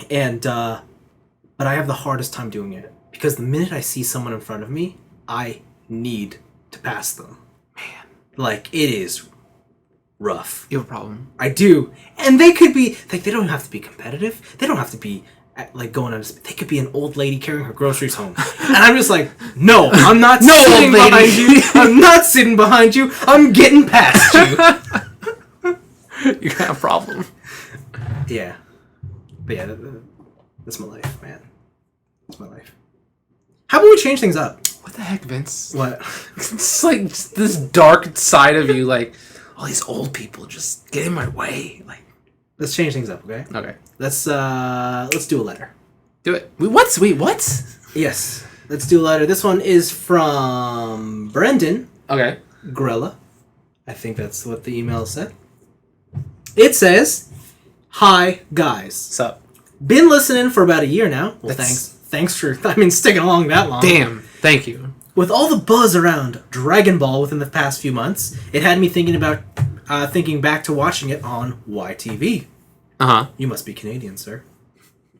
And, but I have the hardest time doing it. Because the minute I see someone in front of me, I need to pass them. Man. Like, it is rough. You have a problem. I do. And they could be, like, they don't have to be competitive. They don't have to be like going on. They could be an old lady carrying her groceries home, and I'm just like, no, I'm not No, sitting old lady. behind you. I'm not sitting behind you. I'm getting past you. You got a problem. Yeah, but yeah, that's my life, man. That's my life. How about we change things up? What the heck, Vince? What? It's like this dark side of you, like all these old people just get in my way. Like, Let's change things up, okay? okay, Let's do a letter. do it. Wait, what? Yes, let's do a letter. This one is from Brendan Okay. Grella. I think that's what the email said. It says, "Hi guys, What's up? been listening for about a year now. Well, That's- thanks for sticking along that long. Damn. Thank you. With all the buzz around Dragon Ball within the past few months, it had me thinking back to watching it on YTV. You must be Canadian, sir.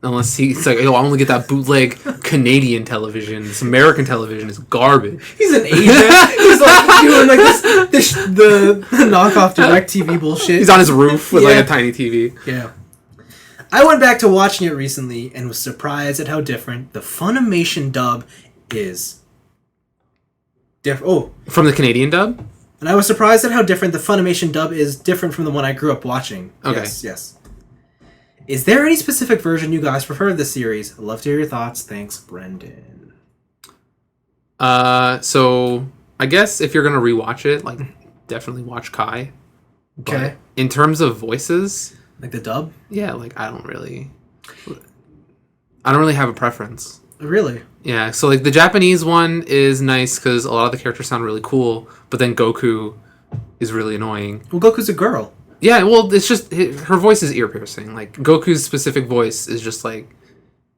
Unless he's like, oh, I only get that bootleg Canadian television. This American television is garbage. He's an Asian. He's like doing like the knockoff DirecTV bullshit. He's on his roof with Yeah. like a tiny TV. Yeah. I went back to watching it recently and was surprised at how different the Funimation dub is. From the Canadian dub? And I was surprised at how different the Funimation dub is different from the one I grew up watching. Okay. Yes. Is there any specific version you guys prefer of this series? I'd love to hear your thoughts. Thanks, Brendan. So I guess if you're gonna rewatch it, like definitely watch Kai. But Okay. in terms of voices, Like the dub? yeah, like I don't really have a preference. Really? Yeah, so like the Japanese one is nice because a lot of the characters sound really cool, but then Goku is really annoying. Well, Goku's a girl. Yeah, well, it's just her voice is ear piercing. Like Goku's specific voice is just like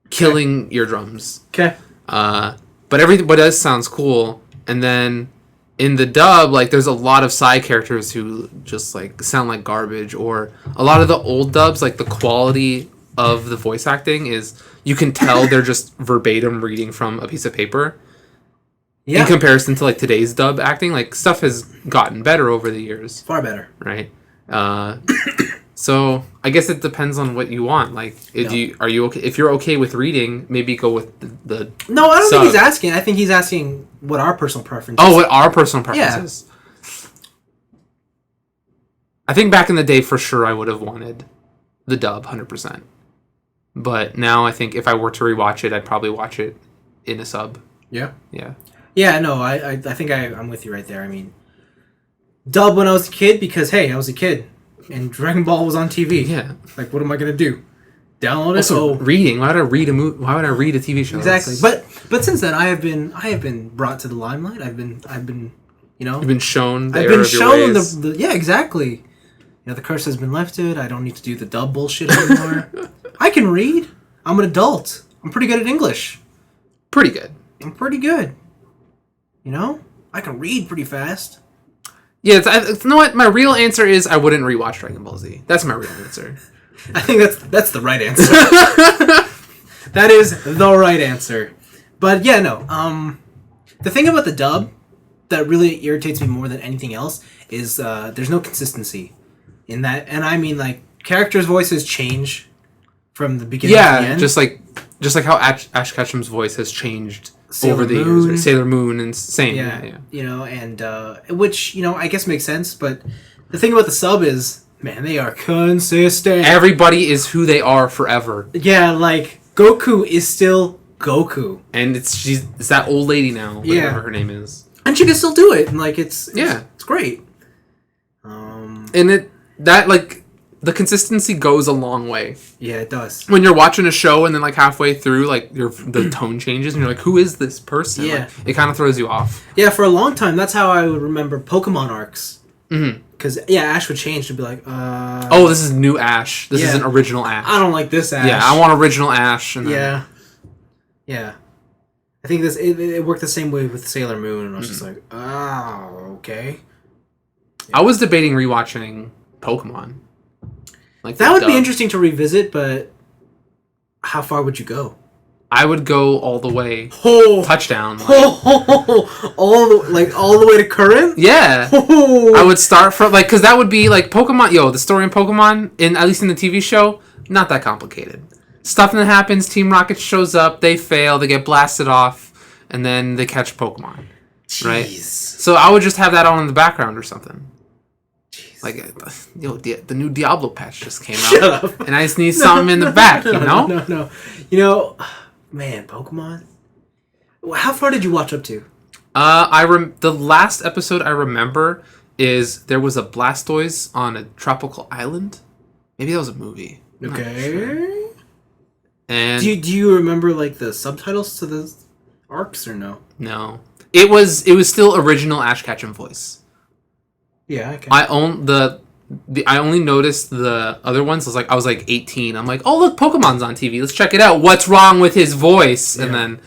killing eardrums. Okay. But everything, but it does sounds cool. And then in the dub, like there's a lot of side characters who just like sound like garbage. Or a lot of the old dubs, like the quality of the voice acting is you can tell they're just verbatim reading from a piece of paper. Yeah. In comparison to like today's dub acting, like stuff has gotten better over the years. Far better. Right. So I guess it depends on what you want. Like, are you okay if you're okay with reading? Maybe go with the No, I don't sub. think he's asking. I think he's asking what our personal preference is. Oh, what our personal preferences? I think back in the day, for sure, I would have wanted the dub, 100%. But now I think if I were to rewatch it, I'd probably watch it in a sub. Yeah. Yeah. Yeah, no, I think I'm with you right there. I mean, dub when I was a kid because, hey, I was a kid. And Dragon Ball was on TV. Yeah. Like, what am I going to do? Download it? Also, reading. Why would I read a movie? Why would I read a TV show? Exactly. But since then, I have been brought to the limelight. I've been, you know. You've been shown the I've error been of your shown ways. the yeah, exactly. You know, the curse has been lifted. I don't need to do the dub bullshit anymore. I can read. I'm an adult. I'm pretty good at English. Pretty good. I'm pretty good. You know? I can read pretty fast. Yeah, you know what? My real answer is I wouldn't rewatch Dragon Ball Z. That's my real answer. I think that's the right answer. That is the right answer. But yeah, no. The thing about the dub that really irritates me more than anything else is there's no consistency in that, and I mean like characters' voices change from the beginning to the Yeah, end. just like how Ash Ketchum's voice has changed Sailor over the Moon. years. Right? Sailor Moon and same. Yeah, Yeah. you know, and which, you know, I guess makes sense, but the thing about the sub is, man, they are consistent. Everybody is who they are forever. Yeah, like Goku is still Goku, And it's that old lady now, whatever Yeah. her name is. and she can still do it, and like it's great. And the consistency goes a long way. Yeah, it does. When you're watching a show and then like halfway through, like the tone changes and you're like, who is this person? Yeah. Like, it kind of throws you off. Yeah, for a long time, that's how I would remember Pokemon arcs. Mm-hmm. Because Ash would change to be like, Oh, this is new Ash. This is an original Ash. I don't like this Ash. Yeah, I want original Ash. And then, yeah. I think it worked the same way with Sailor Moon, and I was just like, oh, okay. I was debating rewatching Pokemon. Like That the would be dub. interesting to revisit, but how far would you go? I would go all the way. Oh, Touchdown. Like, all the way to current. yeah. Oh. I would start from because that would be like Pokemon. The story in Pokemon, at least in the TV show, not that complicated. Stuff that happens. Team Rocket shows up. They fail. They get blasted off, and then they catch Pokemon. Jeez. Right. So I would just have that on in the background or something. Jeez. Like, the new Diablo patch just came out. Shut up. And I just need something in the back. You know. No. You know, man, Pokemon. How far did you watch up to? The last episode I remember is there was a Blastoise on a tropical island. Maybe that was a movie. Okay. Sure. And do you remember like the subtitles to the arcs or no? No. It was still original Ash Ketchum voice. Yeah, okay. I only noticed the other ones. I was like 18. I'm like, oh look, Pokemon's on TV. Let's check it out. What's wrong with his voice? Yeah. And then,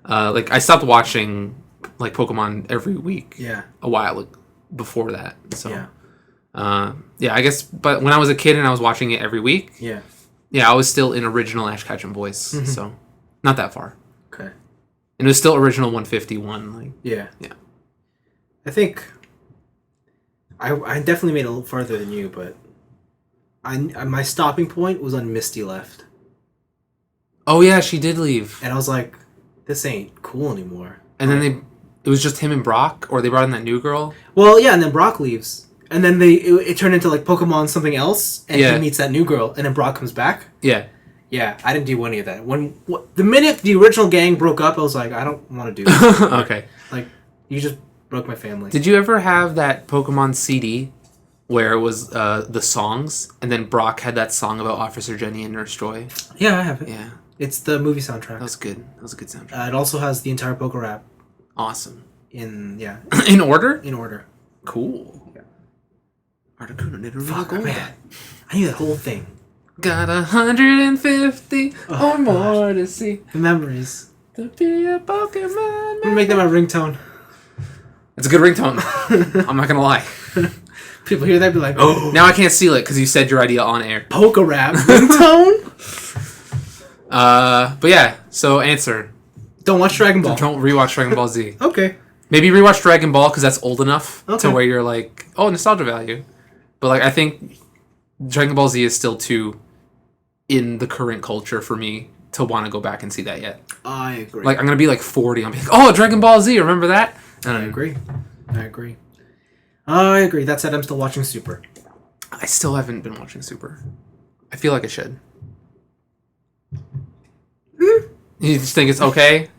I stopped watching like Pokemon every week. Yeah. A while before that. So. Yeah. I guess. But when I was a kid and I was watching it every week. Yeah. Yeah, I was still in original Ash Ketchum voice. Mm-hmm. So, not that far. Okay. And it was still original 151. Like. Yeah. Yeah. I think. I definitely made it a little farther than you, but my stopping point was on Misty left. Oh yeah, she did leave. And I was like, this ain't cool anymore. And then it was just him and Brock, or they brought in that new girl? Well, yeah, and then Brock leaves. And then it turned into like Pokemon something else, and he meets that new girl, and then Brock comes back. Yeah. Yeah, I didn't do any of that. The minute the original gang broke up, I was like, I don't want to do this. Okay. Like, you just broke my family. Did you ever have that Pokemon CD where it was the songs, and then Brock had that song about Officer Jenny and Nurse Joy? Yeah, I have it. Yeah. It's the movie soundtrack. That was good. That was a good soundtrack. It also has the entire Poke Rap. Awesome. In order? In order. Cool. Yeah. Fuck, man. I knew that whole thing. Got 150 or more to see. The memories. To be a Pokemon. I'm gonna make that my ringtone. It's a good ringtone. I'm not gonna lie. People hear that be like, oh. Now I can't steal it because you said your idea on air. Poke Rap ringtone? But yeah, so answer. Don't watch Dragon Ball. Don't rewatch Dragon Ball Z. Okay. Maybe rewatch Dragon Ball because that's old enough to where you're like, oh, nostalgia value. But like, I think Dragon Ball Z is still too in the current culture for me to want to go back and see that yet. I agree. Like, I'm gonna be like 40. I'm like, oh, Dragon Ball Z, remember that? I agree. That said, I'm still watching Super. I still haven't been watching Super. I feel like I should. You just think it's okay?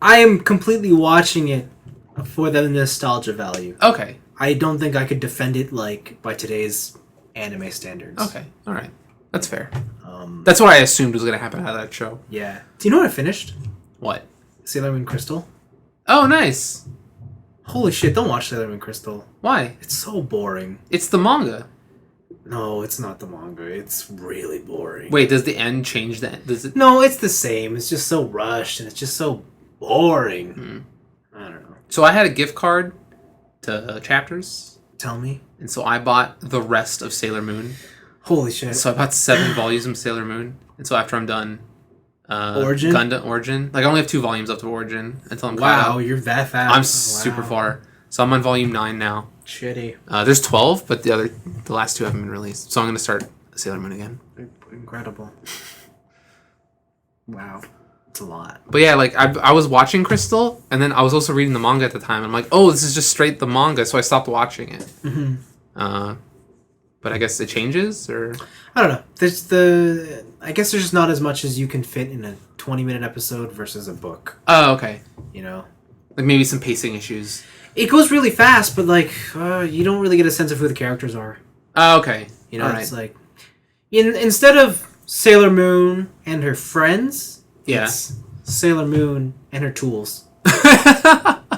I am completely watching it for the nostalgia value. Okay. I don't think I could defend it like by today's anime standards. Okay. All right. That's fair. That's what I assumed was going to happen out of that show. Yeah. Do you know what I finished? What? Sailor Moon Crystal. Oh, nice. Holy shit, don't watch Sailor Moon Crystal. Why? It's so boring. It's the manga. No, it's not the manga. It's really boring. Wait, does the end change the end? Does it? No, it's the same. It's just so rushed and it's just so boring. I don't know. So I had a gift card to Chapters. Tell me. And so I bought the rest of Sailor Moon. Holy shit. So I bought 7 volumes of Sailor Moon. And so after I'm done... Origin? Gundam Origin. Like, I only have 2 volumes up to Origin until I'm Wow, you're that fast. I'm super far. So I'm on volume 9 now. Shitty. There's 12, but the last 2 haven't been released. So I'm going to start Sailor Moon again. Incredible. Wow. It's a lot. But yeah, like, I was watching Crystal, and then I was also reading the manga at the time. I'm like, oh, this is just straight the manga, so I stopped watching it. Mm-hmm. But I guess it changes, or... I don't know. I guess there's just not as much as you can fit in a 20-minute episode versus a book. Oh, okay. You know? Like, maybe some pacing issues. It goes really fast, but, like, you don't really get a sense of who the characters are. Oh, okay. You know, it's like... instead of Sailor Moon and her friends, it's Sailor Moon and her tools.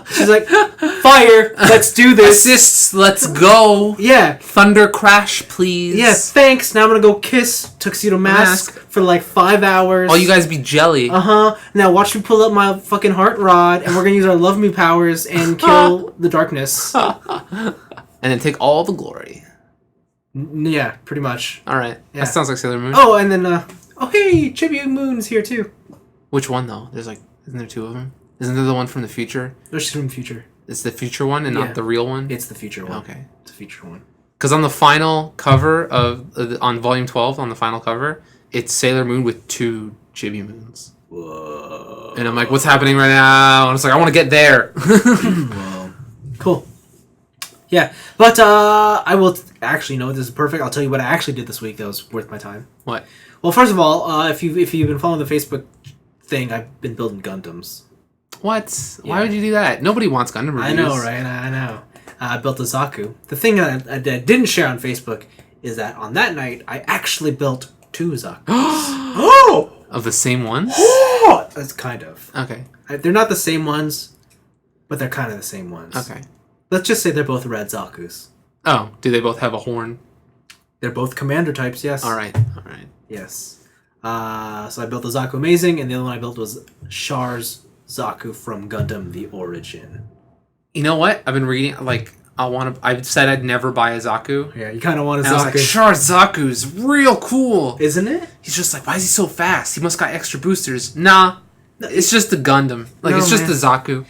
She's like, fire, let's do this. Assists, let's go. Yeah. Thunder crash, please. Yeah, thanks. Now I'm gonna go kiss Tuxedo Mask for like 5 hours. All you guys be jelly. Now watch me pull up my fucking heart rod, and we're gonna use our love me powers and kill the darkness. And then take all the glory. Yeah, pretty much. Alright. Yeah. That sounds like Sailor Moon. Oh, and then, oh hey, Chibi Moon's here too. Which one though? There's like, isn't there 2 of them? Isn't there the one from the future? No, she's from the future. It's the future one and not the real one? It's the future one. Okay. It's the future one. Because on the final cover on volume 12, on the final cover, it's Sailor Moon with 2 Chibi Moons. Whoa. And I'm like, what's happening right now? And it's like, I want to get there. Whoa. Cool. Yeah, but I will actually know this is perfect. I'll tell you what I actually did this week that was worth my time. What? Well, first of all, if you've been following the Facebook thing, I've been building Gundams. What? Yeah. Why would you do that? Nobody wants Gundam reviews. I know, right? I know. I built a Zaku. The thing that I didn't share on Facebook is that on that night, I actually built 2 Zakus. Oh! Of the same ones? That's kind of. Okay. They're not the same ones, but they're kind of the same ones. Okay. Let's just say they're both red Zakus. Oh, do they both have a horn? They're both commander types, yes. All right. Yes. So I built the Zaku Amazing, and the other one I built was Char's Zaku from Gundam The Origin. You know what? I've been reading, I said I'd never buy a Zaku. Yeah, you kind of want a And I was Zaku. like, Char Zaku's real cool. Isn't it? He's just like, why is he so fast? He must got extra boosters. Nah. It's just the Gundam. It's just the Zaku.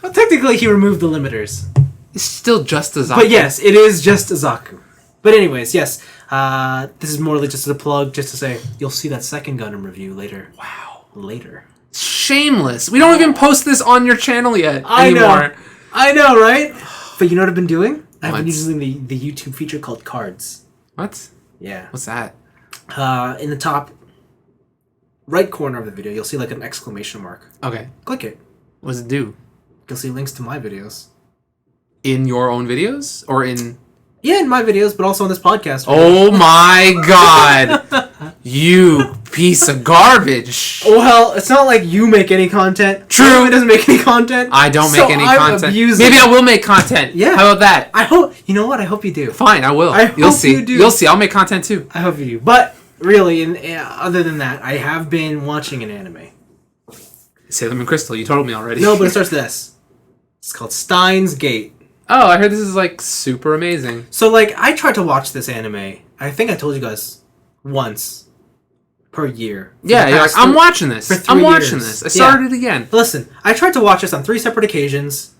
Well, technically, he removed the limiters. It's still just a Zaku. But yes, it is just a Zaku. But anyways, yes. This is more like just a plug, just to say, you'll see that second Gundam review later. Wow. Later. Shameless. We don't even post this on your channel yet anymore. I know, right? But you know what I've been doing? I've been What? using the YouTube feature called Cards. What? Yeah. What's that? In the top right corner of the video, you'll see like an exclamation mark. Okay. Click it. What does it do? You'll see links to my videos. In your own videos? Or in... Yeah, in my videos, but also on this podcast. Oh my god! You piece of garbage! Well, it's not like you make any content. True. It doesn't make any content. I don't make any content. Maybe I will make content. Yeah. How about that? I hope... You know what? I hope you do. Fine, I will. I You'll hope see. you do. You'll see. I'll make content too. I hope you do. But really, other than that, I have been watching an anime. Sailor Moon Crystal, you told me already. No, but it starts with this. It's called Steins Gate. Oh, I heard this is like super amazing. So like, I tried to watch this anime. I think I told you guys once per year. Yeah, you're like, I'm watching this. I'm watching this. I started it again. Listen, I tried to watch this on 3 separate occasions,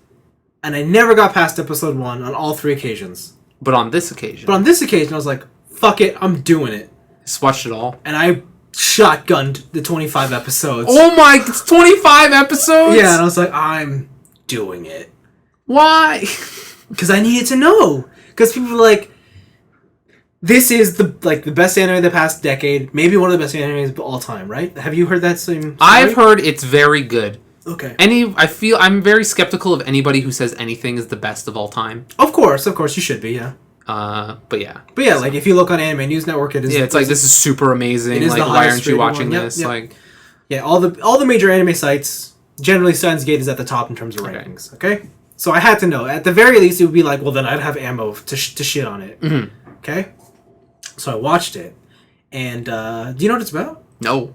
and I never got past episode 1 on all 3 occasions. But on this occasion. But on this occasion, I was like, fuck it, I'm doing it. Just watched it all. And I shotgunned the 25 episodes. Oh my, it's 25 episodes? Yeah, and I was like, I'm doing it. Why? Because I needed to know. Because people were like, this is the best anime of the past decade, maybe one of the best animes of all time, right? Have you heard that same story? I've heard it's very good. Okay. I'm very skeptical of anybody who says anything is the best of all time. Of course, you should be, yeah. But yeah. But yeah, like if you look on Anime News Network, it is. Yeah, it's like this is super amazing. It is like, the why highest aren't you rated watching one. Yep, this? yep. Like, yeah, all the major anime sites generally Steins Gate is at the top in terms of rankings. Okay, so I had to know. At the very least, it would be like, well, then I'd have ammo to shit on it. Mm-hmm. Okay, so I watched it, and do you know what it's about? no.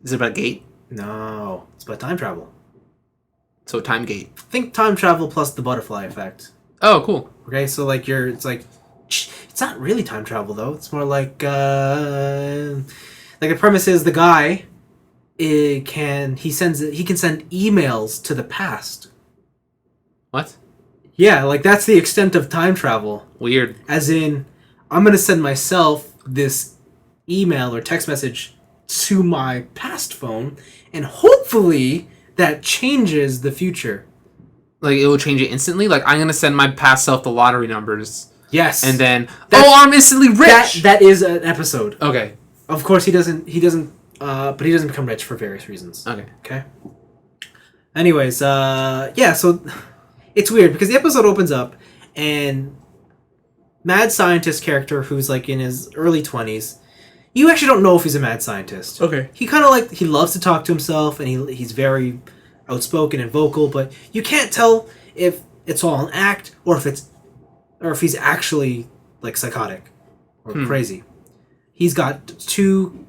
Is it about Gate? No, it's about time travel. So Time Gate. Think time travel plus the butterfly effect. Oh, cool. Okay, so like it's not really time travel though. It's more like the premise is the guy can send emails to the past. What? Yeah, like that's the extent of time travel. Weird. As in, I'm gonna send myself this email or text message to my past phone, and hopefully that changes the future. Like, it will change it instantly? Like, I'm gonna send my past self the lottery numbers. Yes. And then, I'm instantly rich! That is an episode. Okay. Of course he doesn't, but he doesn't become rich for various reasons. Okay? Anyways, yeah, so it's weird because the episode opens up and mad scientist character who's like in his early 20s, you actually don't know if he's a mad scientist. Okay. He kind of he loves to talk to himself and he's very outspoken and vocal, but you can't tell if it's all an act or if he's actually like psychotic or crazy. He's got 2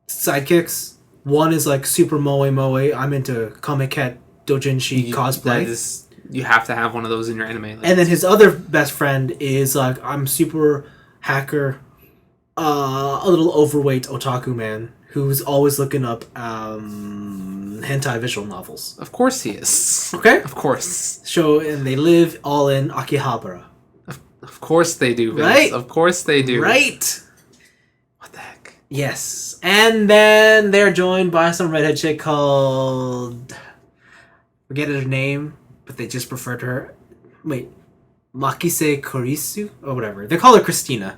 sidekicks. One is like super moe. I'm into Comic Cat Dojinshi cosplay. You have to have one of those in your anime. Like, and then his other best friend is like, I'm super hacker, a little overweight otaku man who's always looking up hentai visual novels. of course he is. Okay? Of course. And they live all in Akihabara. Of course they do, Vince. Right? Of course they do. Right? What the heck? Yes. And then they're joined by some redhead chick called... forget her name, but they just referred to her... Wait. Makise Korisu? Or whatever. They call her Christina.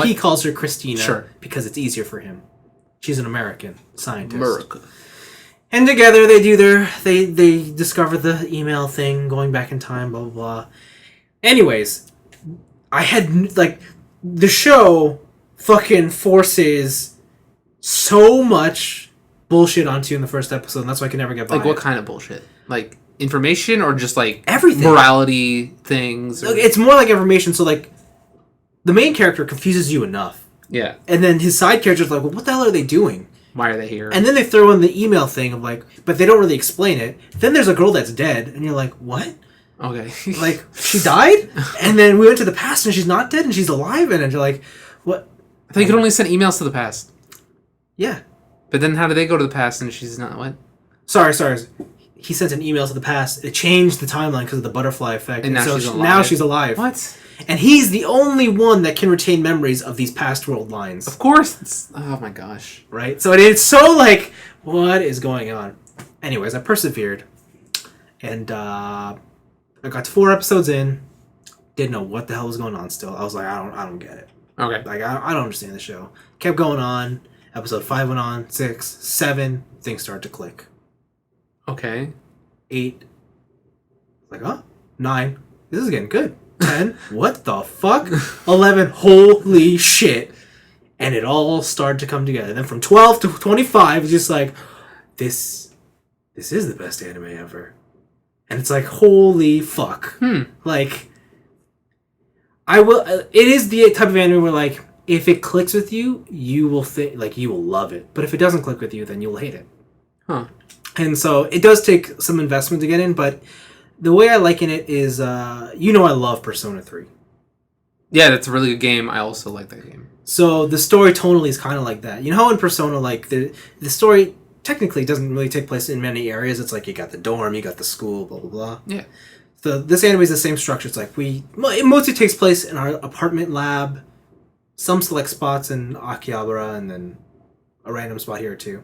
He calls her Christina because it's easier for him. She's an American scientist. America. And together they do they discover the email thing, going back in time, blah, blah, blah. Anyways, I had, like, the show fucking forces so much bullshit onto you in the first episode, and that's why I can never get by. Like, what kind of bullshit? Like, information or just, like, everything? Morality things? Or... It's more like information, so, like, the main character confuses you enough. Yeah. And then his side character's like, well, what the hell are they doing? Why are they here? And then they throw in the email thing of, like, but they don't really explain it. Then there's a girl that's dead, and you're like, what? Okay. Like, she died? And then we went to the past, and she's not dead, and she's alive, and you're like, what? I thought you could only send emails to the past. Yeah. But then how do they go to the past and she's not, what? Sorry. He sent an email to the past. It changed the timeline because of the butterfly effect. And now, so she's alive. Now she's alive. What? And he's the only one that can retain memories of these past world lines. Of course. Oh my gosh. Right? So it's so like, what is going on? Anyways, I persevered. And I got 4 episodes in. Didn't know what the hell was going on still. I was like, I don't get it. Okay. Like, I don't understand the show. Kept going on. Episode 5 went on. 6, 7. Things started to click. Okay. 8. Like, huh? 9. This is getting good. 10. What the fuck? 11. Holy shit. And it all started to come together. Then from 12 to 25, it's just like, this is the best anime ever. And it's like, holy fuck. Like, it is the type of anime where, like, if it clicks with you, you will you will love it. But if it doesn't click with you, then you'll hate it. Huh. And so it does take some investment to get in, but the way I liken it is, I love Persona 3. Yeah, that's a really good game. I also like that game. So the story tonally is kind of like that. You know how in Persona, like, the story technically doesn't really take place in many areas. It's like you got the dorm, you got the school, blah, blah, blah. Yeah. So this anime is the same structure. It's like it mostly takes place in our apartment lab, some select spots in Akihabara, and then a random spot here or two.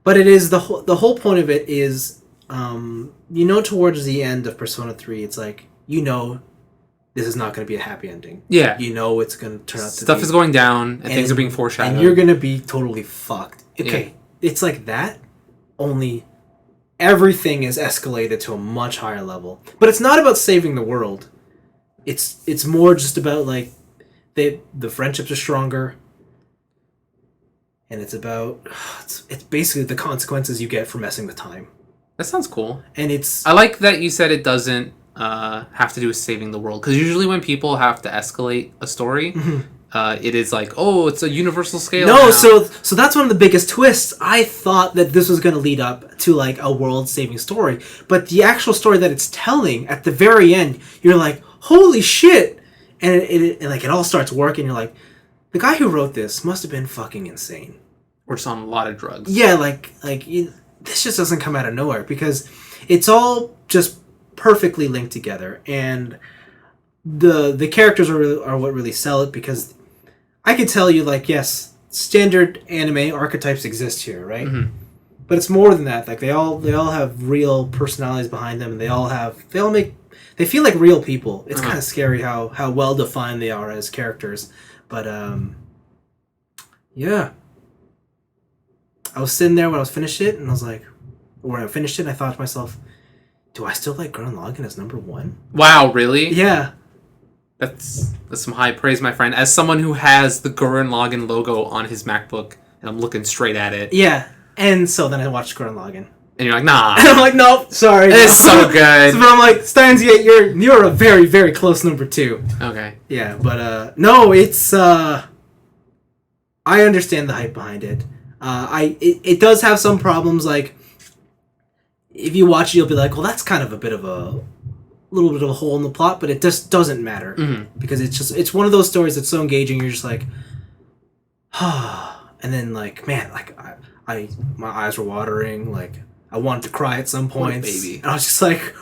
But it is the whole point of it is, towards the end of Persona 3, it's like, this is not going to be a happy ending. Yeah. It's going to turn out to Stuff is going down, and things are being foreshadowed. And you're going to be totally fucked. Okay, yeah. It's like that, only everything is escalated to a much higher level. But it's not about saving the world. It's more just about, like, the friendships are stronger. And it's about... It's basically the consequences you get for messing with time. That sounds cool. And it's... I like that you said it doesn't have to do with saving the world. Because usually when people have to escalate a story, it is like, oh, it's a universal scale No, now. so that's one of the biggest twists. I thought that this was going to lead up to, like, a world-saving story. But the actual story that it's telling, at the very end, you're like, holy shit! And it all starts working. You're like, the guy who wrote this must have been fucking insane. Or just on a lot of drugs. Yeah, this just doesn't come out of nowhere because it's all just perfectly linked together, and the characters are what really sell it, because I could tell you, like, yes, standard anime archetypes exist here, right? Mm-hmm. But it's more than that. Like, they all have real personalities behind them, and they feel like real people. It's kind of scary how well defined they are as characters. But yeah. I was sitting there when I finished it, and I was like, when I finished it, I thought to myself, do I still like Gurren Lagann as number 1? Wow, really? Yeah. That's some high praise, my friend. As someone who has the Gurren Lagann logo on his MacBook, and I'm looking straight at it. Yeah. And so then I watched Gurren Lagann. And you're like, nah. And I'm like, nope, sorry. It's so good. But I'm like, Steins, you're a very, very close number 2. Okay. Yeah, but no, it's I understand the hype behind it. It does have some problems, like, if you watch it, you'll be like, well, that's kind of a little bit of a hole in the plot, but it just doesn't matter. Mm-hmm. Because it's one of those stories that's so engaging, you're just like, and then, like, man, like, my eyes were watering, like, I wanted to cry at some point. Baby. And I was just like,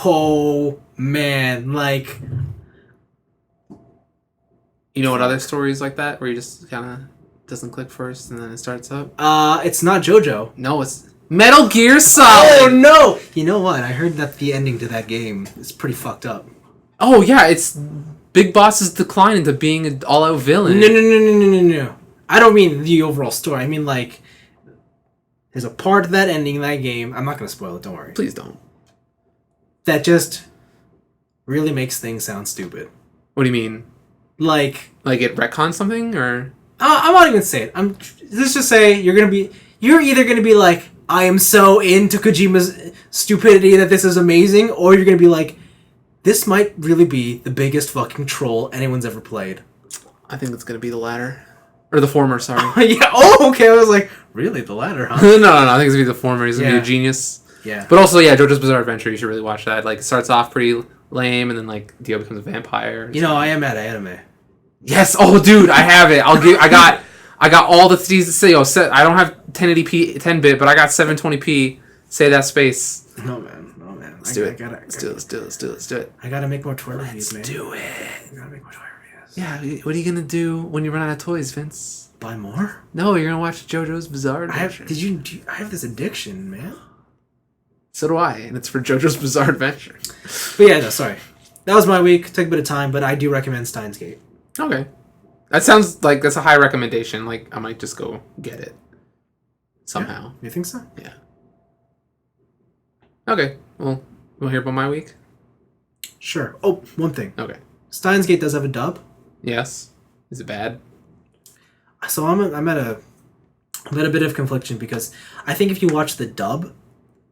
oh, man, like... You know what other stories like that, where you just kind of... doesn't click first and then it starts up? It's not JoJo. No, it's Metal Gear Solid. Oh no! You know what? I heard that the ending to that game is pretty fucked up. Oh yeah, it's Big Boss's decline into being an all-out villain. No. I don't mean the overall story. I mean like, there's a part of that ending in that game. I'm not gonna spoil it. Don't worry. Please don't. That just really makes things sound stupid. What do you mean? Like it retcons something or? I'm not even saying. Let's just say you're either gonna be like, I am so into Kojima's stupidity that this is amazing, or you're gonna be like, this might really be the biggest fucking troll anyone's ever played. I think it's gonna be the latter. Or the former, sorry. Yeah, oh, okay, I was like, really, the latter, huh? no, I think it's gonna be the former. He's gonna be a genius. Yeah. But also, yeah, JoJo's Bizarre Adventure, you should really watch that. Like, it starts off pretty lame, and then, like, Dio becomes a vampire. You know, I am at anime. Yes! Oh, dude, I have it. I got all the things to say. I don't have 1080p, 10-bit, but I got 720p. Say that space. No, man. Let's do it. Let's do it. I gotta make more toy reviews, man. Let's do it. I gotta make more toy reviews. Yeah, what are you gonna do when you run out of toys, Vince? Buy more? No, you're gonna watch JoJo's Bizarre Adventure. I have this addiction, man. So do I, and it's for JoJo's Bizarre Adventure. But yeah, no, sorry. That was my week. Took a bit of time, but I do recommend Steins Gate. Okay. That sounds like that's a high recommendation. Like, I might just go get it. Somehow. Yeah, you think so? Yeah. Okay. Well, you want to hear about my week? Sure. Oh, one thing. Okay. Steins Gate does have a dub. Yes. Is it bad? So I'm at a bit of confliction because I think if you watch the dub,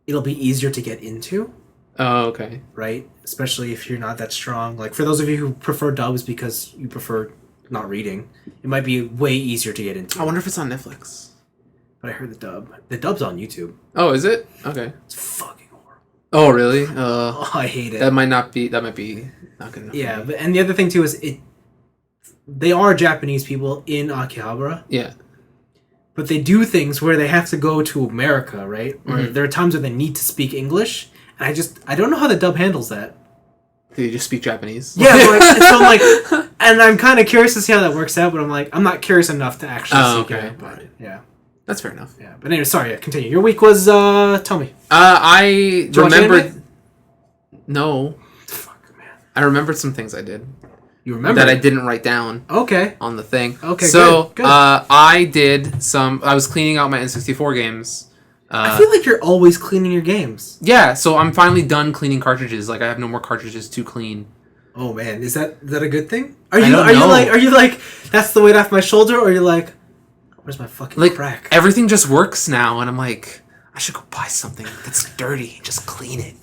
it'll be easier to get into. Oh, okay. Right? Especially if you're not that strong. Like, for those of you who prefer dubs because you prefer not reading, it might be way easier to get into. I wonder if it's on Netflix. But I heard the dub. The dub's on YouTube. Oh, is it? Okay. It's fucking horrible. Oh, really? Oh, I hate it. That might be not good enough. Yeah, and the other thing too is they are Japanese people in Akihabara. Yeah. But they do things where they have to go to America, right? Or there are times where they need to speak English, and I don't know how the dub handles that. Do you just speak Japanese? Yeah, so I'm like, and I'm kind of curious to see how that works out, but I'm like, I'm not curious enough to actually seek it out. But yeah, that's fair enough. Yeah, but anyway, sorry. Continue. Your week was tell me. I remembered. No. Fuck, man. I remembered some things I did. You remember that I didn't write down. Okay. On the thing. Okay. So good. I did some. I was cleaning out my N64 games. I feel like you're always cleaning your games. Yeah. So I'm finally done cleaning cartridges. Like, I have no more cartridges to clean. Oh man, is that a good thing? Are you like that's the weight off my shoulder, or you're like, where's my fucking crack? Everything just works now, and I'm like, I should go buy something that's dirty. Just clean it.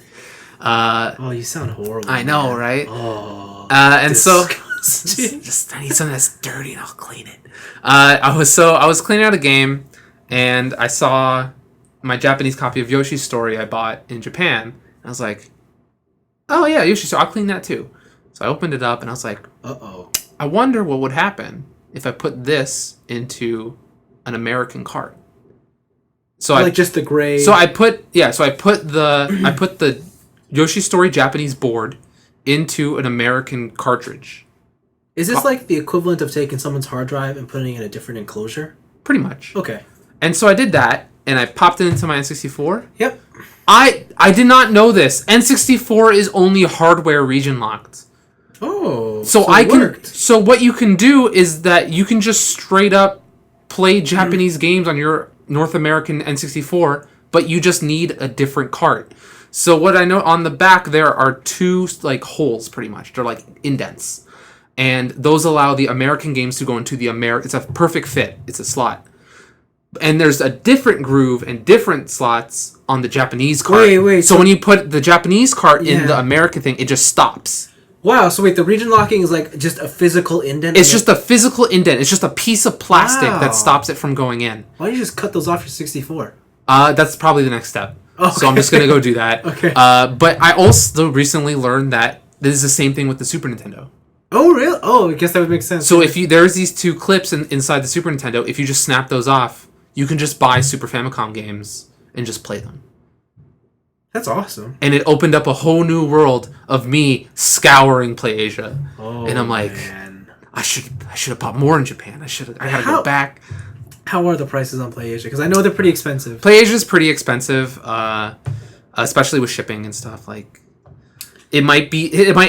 Oh, you sound horrible. I know, right? Oh, and disgusting. so I need something that's dirty, and I'll clean it. I was cleaning out a game, and I saw my Japanese copy of Yoshi's Story I bought in Japan. And I was like, oh yeah, Yoshi's Story. I'll clean that too. So I opened it up, and I was like, I wonder what would happen if I put this into an American cart. So like just the gray. So I put the Yoshi Story Japanese board into an American cartridge. Is this like the equivalent of taking someone's hard drive and putting it in a different enclosure? Pretty much. Okay. And so I did that, and I popped it into my N64. Yep. I did not know this. N64 is only hardware region locked. Oh. So what you can do is that you can just straight up play Japanese games on your North American N64, but you just need a different cart. So what I know on the back there are two like holes pretty much. They're like indents. And those allow the American games to go into the it's a perfect fit. It's a slot. And there's a different groove and different slots on the Japanese cart. Wait. So when you put the Japanese cart in the American thing, it just stops. Wow, so wait, the region locking is like just a physical indent? It's just a physical indent. It's just a piece of plastic that stops it from going in. Why don't you just cut those off your 64? That's probably the next step. Okay. So I'm just going to go do that. Okay. But I also recently learned that this is the same thing with the Super Nintendo. Oh, really? Oh, I guess that would make sense. So if there's these two clips inside the Super Nintendo, if you just snap those off, you can just buy Super Famicom games and just play them. That's awesome. And it opened up a whole new world of me scouring PlayAsia. Oh, and I'm like, man. I should have bought more in Japan. I gotta go back. How are the prices on PlayAsia? Because I know they're pretty expensive. PlayAsia is pretty expensive, especially with shipping and stuff. Like, it might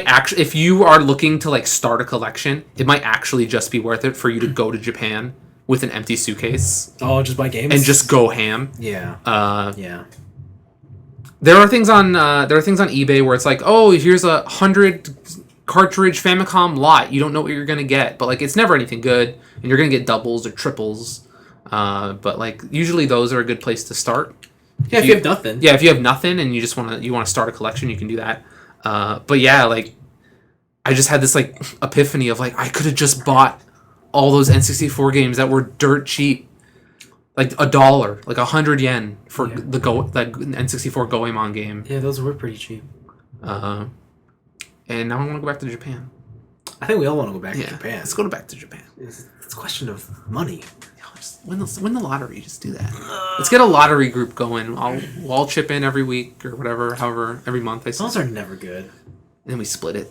actually, if you are looking to like start a collection, it might actually just be worth it for you to go to Japan with an empty suitcase. Oh, just buy games and just go ham. Yeah. Yeah. There are things on eBay where it's like, oh, here's 100 cartridge Famicom lot. You don't know what you're gonna get, but like it's never anything good, and you're gonna get doubles or triples. But like usually those are a good place to start. Yeah, if you have nothing. Yeah, if you have nothing and you want to start a collection, you can do that. But yeah, like I just had this like epiphany of like I could have just bought all those N64 games that were dirt cheap, like $1, like 100 yen for that N64 Goemon game. Yeah, those were pretty cheap. And now I want to go back to Japan. I think we all want to go back to Japan. Let's go back to Japan. It's a question of money. Just win the lottery. Just do that. Let's get a lottery group going. We'll all chip in every week or whatever, however, every month. Those are never good. And then we split it.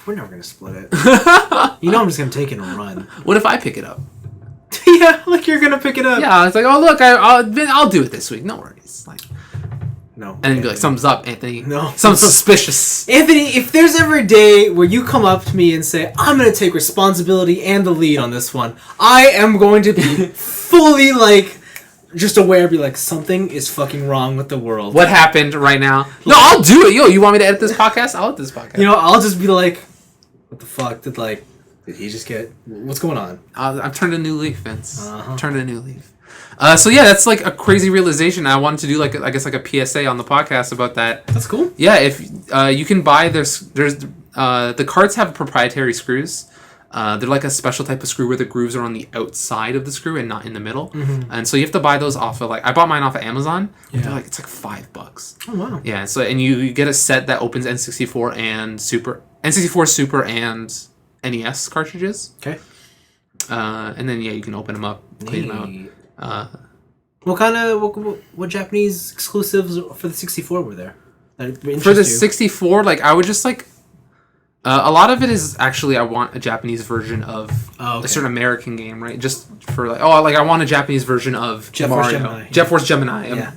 We're never going to split it. You know I'm just going to take it and run. What if I pick it up? Yeah, like you're going to pick it up. Yeah, it's like, oh, look, I'll do it this week. No worries. Like, no. And then be like, something's up, Anthony. No. Something's suspicious. Anthony, if there's ever a day where you come up to me and say, I'm going to take responsibility and the lead on this one, I am going to be fully, like, just aware, be like, something is fucking wrong with the world. What happened right now? No, I'll do it. Yo, you want me to edit this podcast? I'll edit this podcast. You know, I'll just be like, what the fuck? Did he just get... What's going on? I've turned a new leaf, Vince. Turned a new leaf. So yeah, that's like a crazy realization. I wanted to do like a PSA on the podcast about that. That's cool. Yeah, if you can buy there's the carts have proprietary screws. They're like a special type of screw where the grooves are on the outside of the screw and not in the middle. Mm-hmm. And so you have to buy those off of I bought mine off of Amazon. Yeah. They're like, it's like $5. Oh wow. Yeah. So and you get a set that opens N64 and N64 Super and NES cartridges. Okay. And then you can open them up, clean them out. What Japanese exclusives for the 64 were there? For the 64, I would just a lot of it is actually I want a Japanese version of a certain American game, right? Just for I want a Japanese version of Mario, Jet Force Gemini,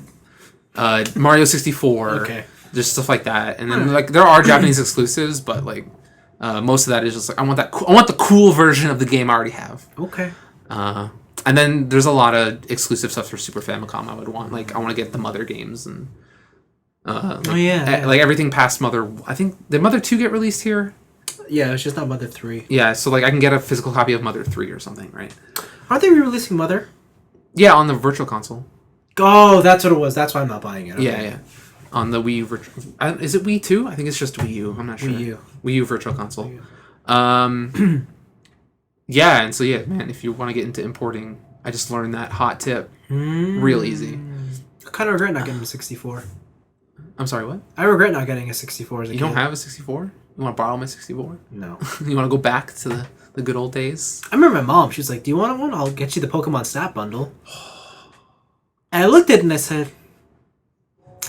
Mario 64, okay, just stuff like that. And then there are Japanese exclusives, but most of that is just I want the cool version of the game I already have. Okay. And then there's a lot of exclusive stuff for Super Famicom I would want. I want to get the Mother games and everything past Mother. I think did Mother 2 get released here? Yeah, it's just not Mother 3. Yeah, so I can get a physical copy of Mother 3 or something, right? Aren't they re-releasing Mother? Yeah, on the Virtual Console. Oh, that's what it was. That's why I'm not buying it. Okay. Yeah. On the Wii Virtual... Is it Wii 2? I think it's just Wii U. I'm not sure. Wii U Virtual Console. Yeah, and so man, if you want to get into importing, I just learned that hot tip. Real easy. I kind of regret not getting a 64. I'm sorry, what? I regret not getting a 64 as a kid. You don't have a 64? You want to borrow my 64? No. You want to go back to the good old days? I remember my mom, she was like, do you want one? I'll get you the Pokemon Snap bundle. And I looked at it and I said,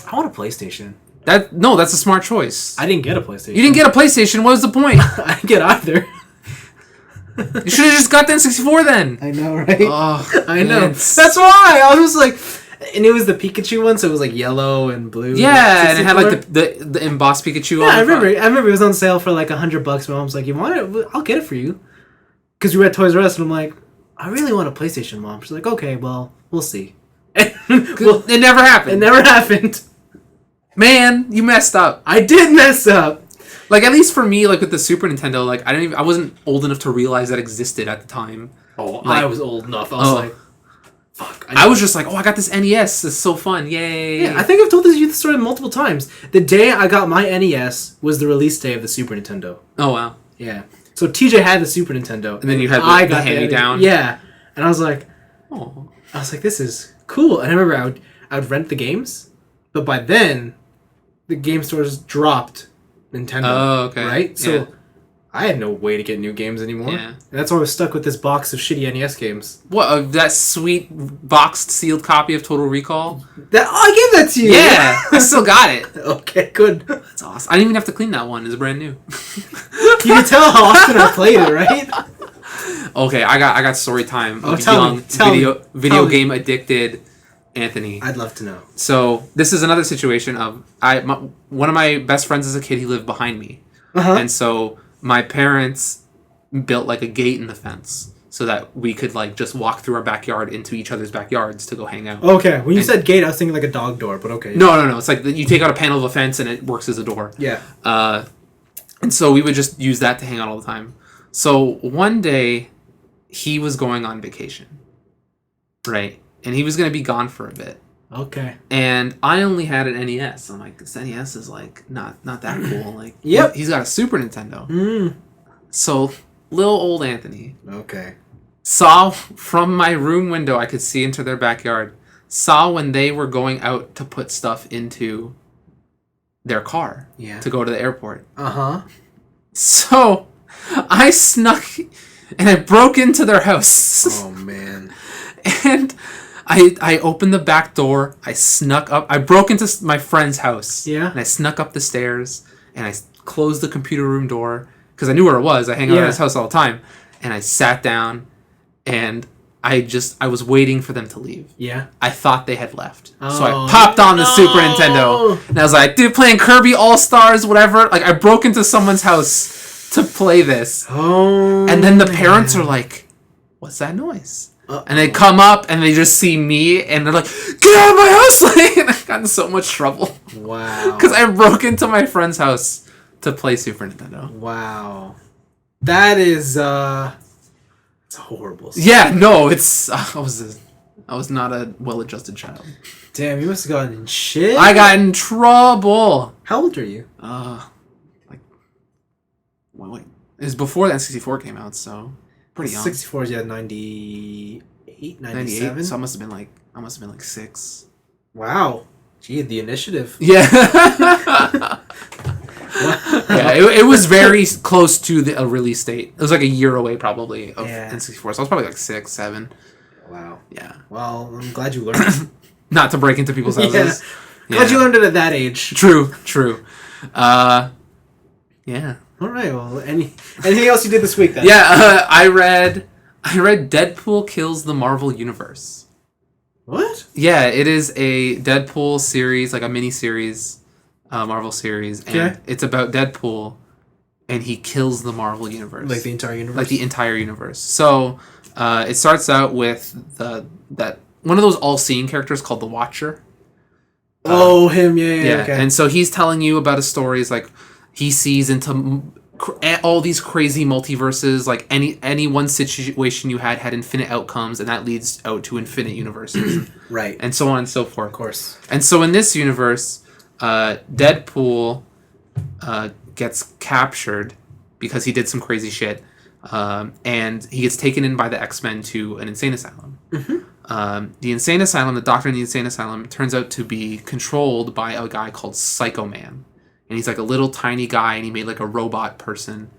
I want a PlayStation. That's a smart choice. I didn't get a PlayStation. You didn't get a PlayStation? What was the point? I didn't get either. You should have just got the N64 then. I know, right? Oh, I know. That's why. I was just like... And it was the Pikachu one, so it was yellow and blue. Yeah, and it had the embossed Pikachu on I remember it was on sale for $100. My mom's like, you want it? I'll get it for you. Because we were at Toys R Us, and I'm like, I really want a PlayStation, Mom. She's like, okay, well, we'll see. It never happened. It never happened. Man, you messed up. I did mess up. At least for me, with the Super Nintendo, I wasn't old enough to realize that existed at the time. Oh, I was old enough. I was like, fuck. I was just like, I got this NES. It's so fun. Yay. Yeah, I think I've told this story multiple times. The day I got my NES was the release day of the Super Nintendo. Oh, wow. Yeah. So TJ had the Super Nintendo. And then you had the hand-me-down. Yeah. And I was like, oh. I was like, this is cool. And I remember I would rent the games. But by then, the game stores dropped Nintendo. Oh, okay. Right? So I had no way to get new games anymore. Yeah. And that's why I was stuck with this box of shitty NES games. What? That sweet boxed sealed copy of Total Recall? I gave that to you! Yeah! I still got it. Okay, good. That's awesome. I didn't even have to clean that one. It's brand new. You can tell how often I played it, right? Okay, I got story time of tell me. video game addicted Anthony. I'd love to know. So this is another situation of one of my best friends as a kid. He lived behind me, and so my parents built like a gate in the fence so that we could like just walk through our backyard into each other's backyards to go hang out. Okay, when you said gate, I was thinking like a dog door, but okay. No. It's like you take out a panel of a fence and it works as a door. Yeah. And so we would just use that to hang out all the time. So one day, he was going on vacation, right? And he was going to be gone for a bit. Okay. And I only had an NES. I'm like, this NES is like not that cool. Like, yep. He's got a Super Nintendo. So little old Anthony. Okay. Saw from my room window, I could see into their backyard. Saw when they were going out to put stuff into their car. Yeah. To go to the airport. So I snuck and I broke into their house. Oh man. And I opened the back door. I snuck up. I broke into my friend's house. Yeah. And I snuck up the stairs and I closed the computer room door because I knew where it was. I hang out at his house all the time. And I sat down and I was waiting for them to leave. Yeah. I thought they had left. So I popped on the Super Nintendo and I was like, dude, playing Kirby All-Stars, whatever. Like, I broke into someone's house to play this. And then the parents are like, what's that noise? And they come up and they just see me and they're like, get out of my house! Like, and I got in so much trouble. Wow. Because I broke into my friend's house to play Super Nintendo. Wow. That is, it's a horrible story. Yeah, no, it's, I was not a well-adjusted child. Damn, you must have gotten in shit. I got in trouble. How old are you? Wait. It was before the N64 came out, so pretty young. 64 is 98, 97? So I must have been like 6. Wow. Gee, the initiative. Yeah. Yeah, it was very close to the release date. It was like a year away probably of N64, so I was probably like 6, 7. Wow. Yeah. Well, I'm glad you learned. Not to break into people's houses. Glad you learned it at that age. True. Yeah. All right. Well, anything else you did this week then? Yeah, I read Deadpool Kills the Marvel Universe. What? Yeah, it is a Deadpool series, like a mini series, Marvel series, and it's about Deadpool, and he kills the Marvel Universe. Like the entire universe. Like the entire universe. So it starts out with that one of those all-seeing characters called the Watcher. Him, yeah. Okay. And so he's telling you about his stories, like he sees into all these crazy multiverses, like any one situation you had infinite outcomes, and that leads out to infinite universes. Right. And so on and so forth. Of course. And so in this universe, Deadpool gets captured because he did some crazy shit, and he gets taken in by the X-Men to an insane asylum. The insane asylum, the doctor in the insane asylum, turns out to be controlled by a guy called Psycho Man. And he's like a little tiny guy, and he made like a robot person,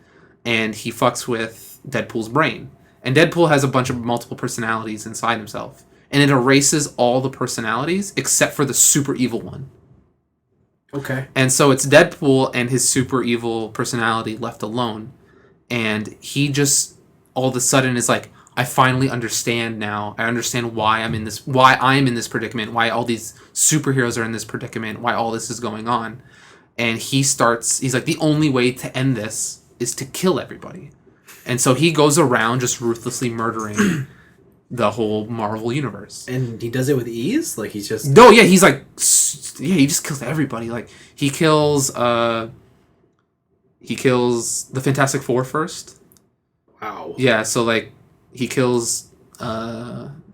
and he fucks with Deadpool's brain. And Deadpool has a bunch of multiple personalities inside himself, and it erases all the personalities except for the super evil one. Okay. And so it's Deadpool and his super evil personality left alone, and he just all of a sudden is like, I finally understand now. I understand why I'm in this predicament, why all these superheroes are in this predicament, why all this is going on. And he's like, the only way to end this is to kill everybody. And so he goes around just ruthlessly murdering the whole Marvel universe. And he does it with ease? Like he's just... No, yeah, he's like... Yeah, he just kills everybody. Like, he kills the Fantastic Four first. Wow. Yeah, so like, he kills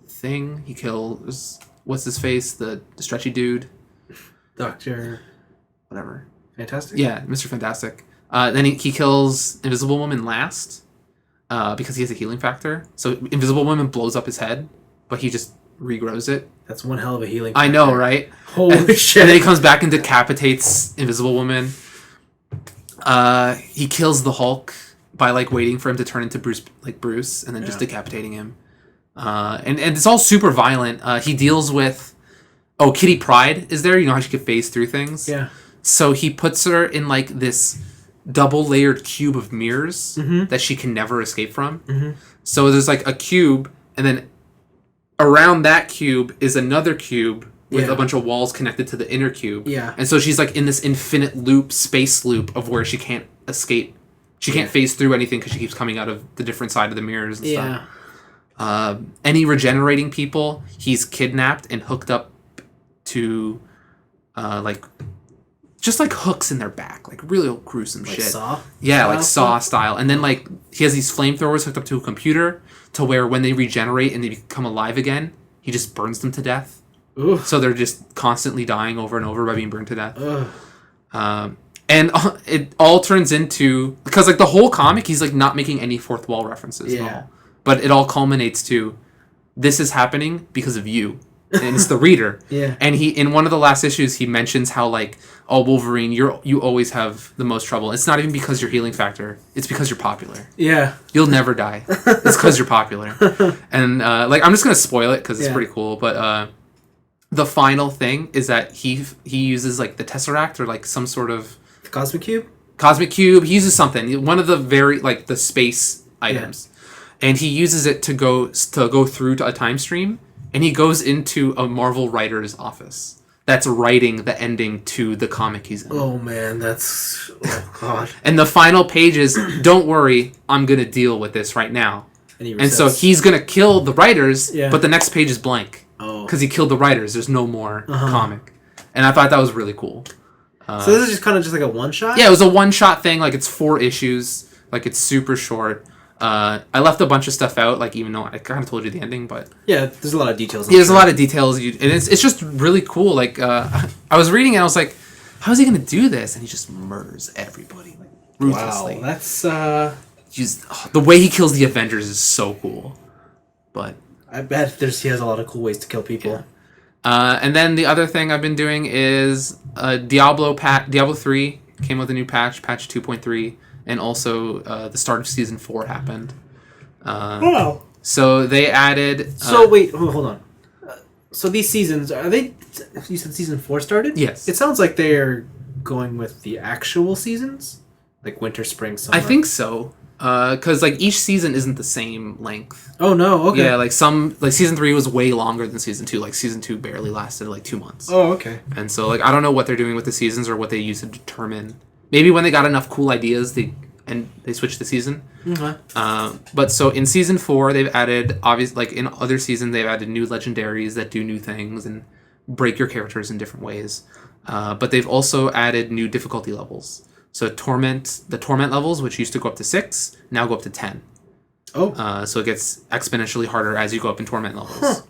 Thing. He kills... What's his face? The stretchy dude. Dr. Whatever. Fantastic? Yeah, Mr. Fantastic. Then he kills Invisible Woman last because he has a healing factor. So Invisible Woman blows up his head, but he just regrows it. That's one hell of a healing factor. I know, right? Holy shit. And then he comes back and decapitates Invisible Woman. He kills the Hulk by like waiting for him to turn into Bruce, and then just decapitating him. And it's all super violent. He deals with... Oh, Kitty Pryde is there. You know how she could phase through things? Yeah. So he puts her in like this double-layered cube of mirrors that she can never escape from. So there's like a cube, and then around that cube is another cube with a bunch of walls connected to the inner cube. Yeah. And so she's like in this infinite loop, space loop of where she can't escape. She can't phase through anything because she keeps coming out of the different side of the mirrors and stuff. Any regenerating people, he's kidnapped and hooked up to, just like hooks in their back, like really gruesome like shit. Saw? Yeah, like Saw style. And then like he has these flamethrowers hooked up to a computer to where when they regenerate and they become alive again, he just burns them to death. Ooh. So they're just constantly dying over and over by being burned to death. And it all turns into, because like the whole comic, he's like not making any fourth wall references at all. But it all culminates to, this is happening because of you. And it's the reader. And he, in one of the last issues, he mentions how like, oh, Wolverine, you always have the most trouble. It's not even because you're healing factor. It's because you're popular. You'll never die. It's because you're popular. And like, I'm just gonna spoil it because it's pretty cool. But the final thing is that he uses like the Tesseract or like some sort of the Cosmic Cube. He uses something. One of the like the space items, and he uses it to go through to a time stream. And he goes into a Marvel writer's office that's writing the ending to the comic he's in. Oh, man, that's... Oh, God. And the final page is, don't worry, I'm going to deal with this right now. And so he's going to kill the writers, but the next page is blank. Because he killed the writers. There's no more comic. And I thought that was really cool. So this is just kind of just like a one-shot? Yeah, it was a one-shot thing. Like, it's 4 issues. Like, it's super short. I left a bunch of stuff out, like even though I kind of told you the ending, but there's a lot of details. There's a lot of details, and it's just really cool. Like I was reading it, and I was like, "How is he gonna do this?" And he just murders everybody like ruthlessly. Wow, that's just the way he kills the Avengers is so cool. But I bet he has a lot of cool ways to kill people. And then the other thing I've been doing is Diablo 3 came with a new patch 2.3. And also, the start of Season 4 happened. Wow. So they added... So, wait, hold on. So these seasons, are they... You said Season 4 started? Yes. It sounds like they're going with the actual seasons? Like winter, spring, summer? I think so. Because, like, each season isn't the same length. Oh, no, okay. Yeah, like Season 3 was way longer than Season 2. Like, Season 2 barely lasted, like, 2 months. Oh, okay. And so, like, I don't know what they're doing with the seasons or what they use to determine... Maybe when they got enough cool ideas, they switched the season. But so in Season 4, they've added, like in other seasons, they've added new legendaries that do new things and break your characters in different ways. But they've also added new difficulty levels. So the torment levels, which used to go up to 6, now go up to 10. So it gets exponentially harder as you go up in torment levels.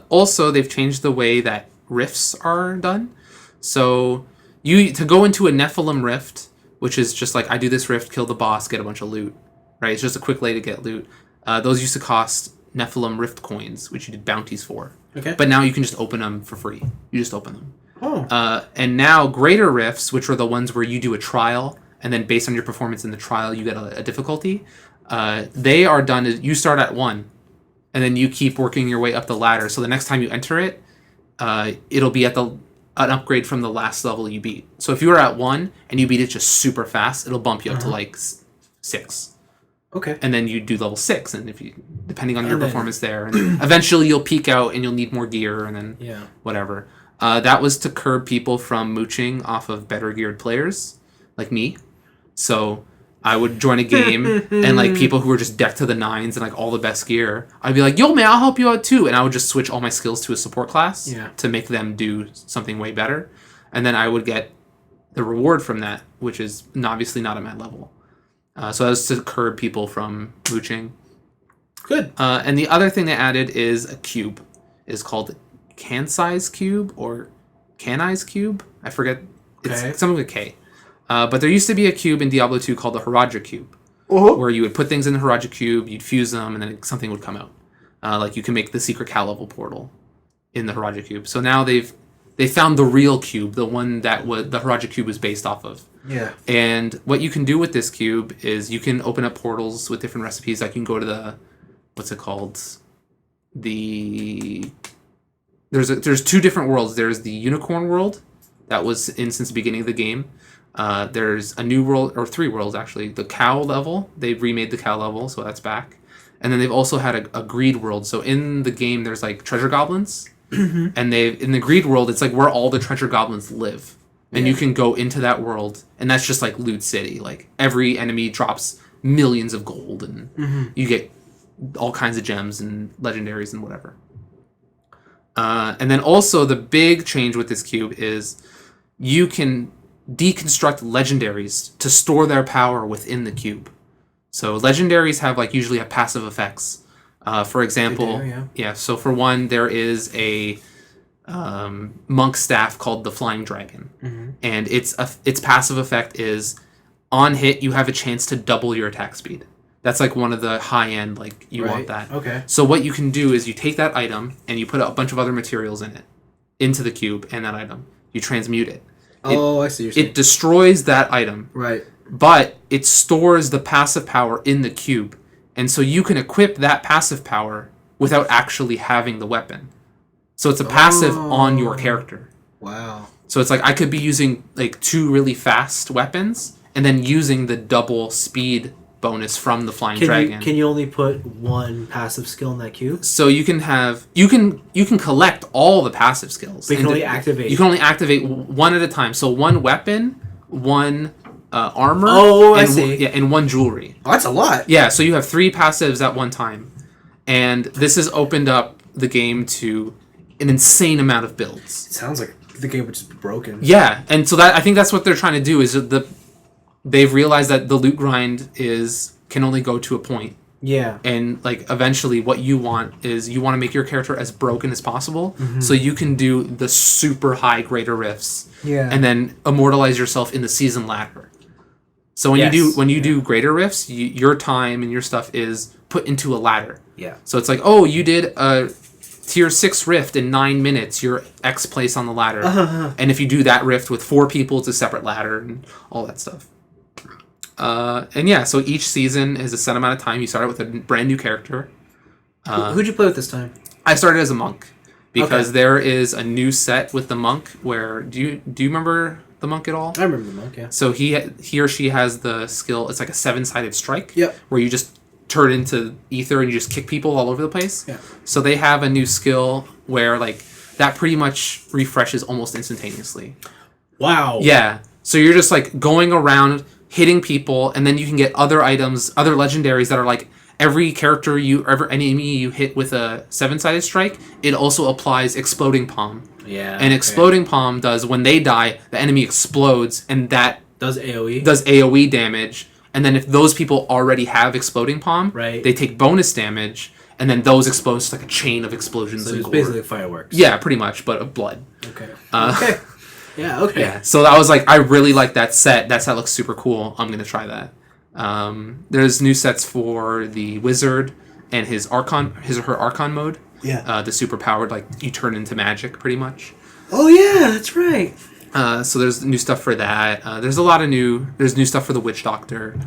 Also, they've changed the way that rifts are done. So to go into a Nephilim rift, which is just like, I do this rift, kill the boss, get a bunch of loot, right? It's just a quick way to get loot. Those used to cost Nephilim rift coins, which you did bounties for. Okay. But now you can just open them for free. You just open them. And now greater rifts, which are the ones where you do a trial, and then based on your performance in the trial, you get a difficulty. They are done, you start at 1, and then you keep working your way up the ladder. So the next time you enter it, it'll be at an upgrade from the last level you beat. So if you were at 1 and you beat it just super fast, it'll bump you up to like 6. Okay. And then you do level 6, and if you, depending on your performance there, and eventually you'll peak out and you'll need more gear, and then whatever. That was to curb people from mooching off of better geared players like me. So I would join a game and like people who were just decked to the nines and like all the best gear, I'd be like, yo man, I'll help you out too. And I would just switch all my skills to a support class to make them do something way better. And then I would get the reward from that, which is obviously not at my level. So that was to curb people from mooching. Good. And the other thing they added is a cube. It's called Kansai's Cube or Kanai's Cube. I forget. It's something with K. But there used to be a cube in Diablo 2 called the Haraja Cube, where you would put things in the Haraja Cube, you'd fuse them, and then something would come out. Like you can make the secret Cal level portal in the Haraja Cube. So now they found the real cube, the one that the Haraja Cube was based off of. Yeah. And what you can do with this cube is you can open up portals with different recipes. Like you can go to the, what's it called? There's 2 different worlds. There's the unicorn world that was in since the beginning of the game. There's a new world, or 3 worlds actually. The cow level, they've remade the cow level, so that's back. And then they've also had a greed world. So in the game, there's like treasure goblins, and in the greed world, it's like where all the treasure goblins live, and you can go into that world, and that's just like Loot City. Like every enemy drops millions of gold, and you get all kinds of gems and legendaries and whatever. And then also the big change with this cube is you can deconstruct legendaries to store their power within the cube. So legendaries have like usually have passive effects. For example, so for one, there is a monk staff called the Flying Dragon, and its passive effect is on hit you have a chance to double your attack speed. That's like one of the high end, like you want that. Okay. So what you can do is you take that item and you put a bunch of other materials in it, into the cube and that item. You transmute it. I see. You're saying. It destroys that item. Right. But it stores the passive power in the cube. And so you can equip that passive power without actually having the weapon. So it's a passive on your character. Wow. So it's like I could be using like 2 really fast weapons and then using the double speed bonus from the Flying Dragon. Can you only put 1 passive skill in that cube? So you can have you can collect all the passive skills. But you can only activate. You can only activate 1 at a time. So 1 weapon, 1 armor. I see. And 1 jewelry. Oh, that's a lot. Yeah, so you have 3 passives at one time, and this has opened up the game to an insane amount of builds. It sounds like the game would just be broken. Yeah, and so I think that's what they're trying to do is they've realized that the loot grind can only go to a point. Yeah. And like eventually what you want is you want to make your character as broken as possible so you can do the super high greater rifts. Yeah. And then immortalize yourself in the season ladder. So when you do greater rifts, your time and your stuff is put into a ladder. Yeah. So it's like, you did a tier 6 rift in 9 minutes, you're X place on the ladder. And if you do that rift with 4 people, it's a separate ladder and all that stuff. So each season is a set amount of time. You start out with a brand new character. Who'd you play with this time? I started as a monk because there is a new set with the monk where do you remember the monk at all? I remember the monk, yeah. So he or she has the skill. It's like a 7-sided strike. Yep. Where you just turn into ether and you just kick people all over the place. Yeah. So they have a new skill where like that pretty much refreshes almost instantaneously. Wow. Yeah. So you're just like going around hitting people, and then you can get other items, other legendaries that are like every enemy you hit with a 7-sided strike, it also applies exploding palm. Yeah. And exploding palm does when they die, the enemy explodes, and that does AoE. Does AoE damage. And then if those people already have exploding palm, they take bonus damage, and then those explode like a chain of explosions. So it's basically fireworks. Yeah, pretty much, but of blood. Okay. Okay. Yeah, okay. Yeah, so I was like, I really like that set. That set looks super cool. I'm going to try that. There's new sets for the wizard and his or her Archon mode. Yeah. The super powered, like, you turn into magic, pretty much. Oh, yeah, that's right. So there's new stuff for that. There's new stuff for the witch doctor.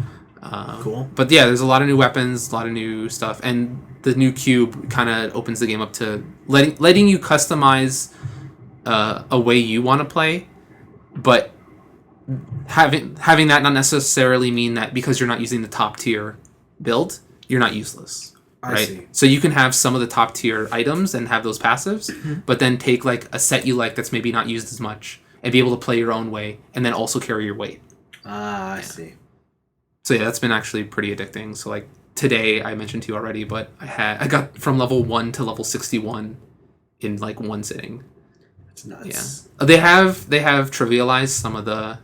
Cool. But yeah, there's a lot of new weapons, a lot of new stuff. And the new cube kind of opens the game up to letting you customize a way you want to play, but having that not necessarily mean that because you're not using the top tier build, you're not useless. Right? I see. So you can have some of the top tier items and have those passives, but then take like a set you like that's maybe not used as much and be able to play your own way and then also carry your weight. I see. So yeah, that's been actually pretty addicting. So like today, I mentioned to you already, but I got from level 1 to level 61 in like one sitting. It's nuts. Yeah, they have trivialized some of the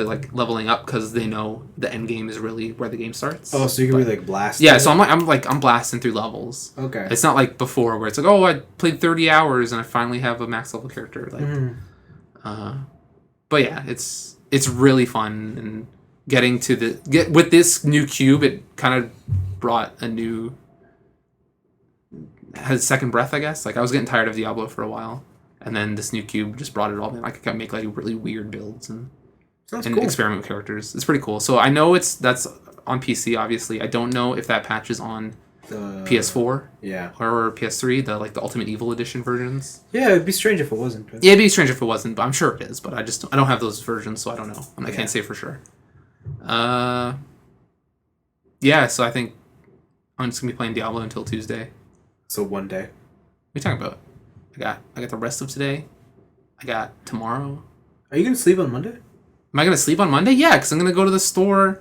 like leveling up because they know the end game is really where the game starts. Oh, so you can be like blasting. Yeah, so I'm blasting through levels. Okay. It's not like before where it's like, I played 30 hours and I finally have a max level character. Like, but yeah, it's really fun and getting to with this new cube, it kind of brought has second breath, I guess. Like I was getting tired of Diablo for a while, and then this new cube just brought it all in. I could make like really weird builds and cool. Experiment with characters. It's pretty cool. So I know that's on PC. Obviously, I don't know if that patch is on PS4 Yeah. or PS3, the Ultimate Evil Edition versions. Yeah, it'd be strange if it wasn't. But... Yeah, it'd be strange if it wasn't, but I'm sure it is. But I don't have those versions, so I don't know. I can't say for sure. Yeah, so I think I'm just gonna be playing Diablo until Tuesday. So one day. What are you talking about? I got the rest of today. I got tomorrow. Are you gonna sleep on Monday? Am I gonna sleep on Monday? Yeah, because I'm gonna go to the store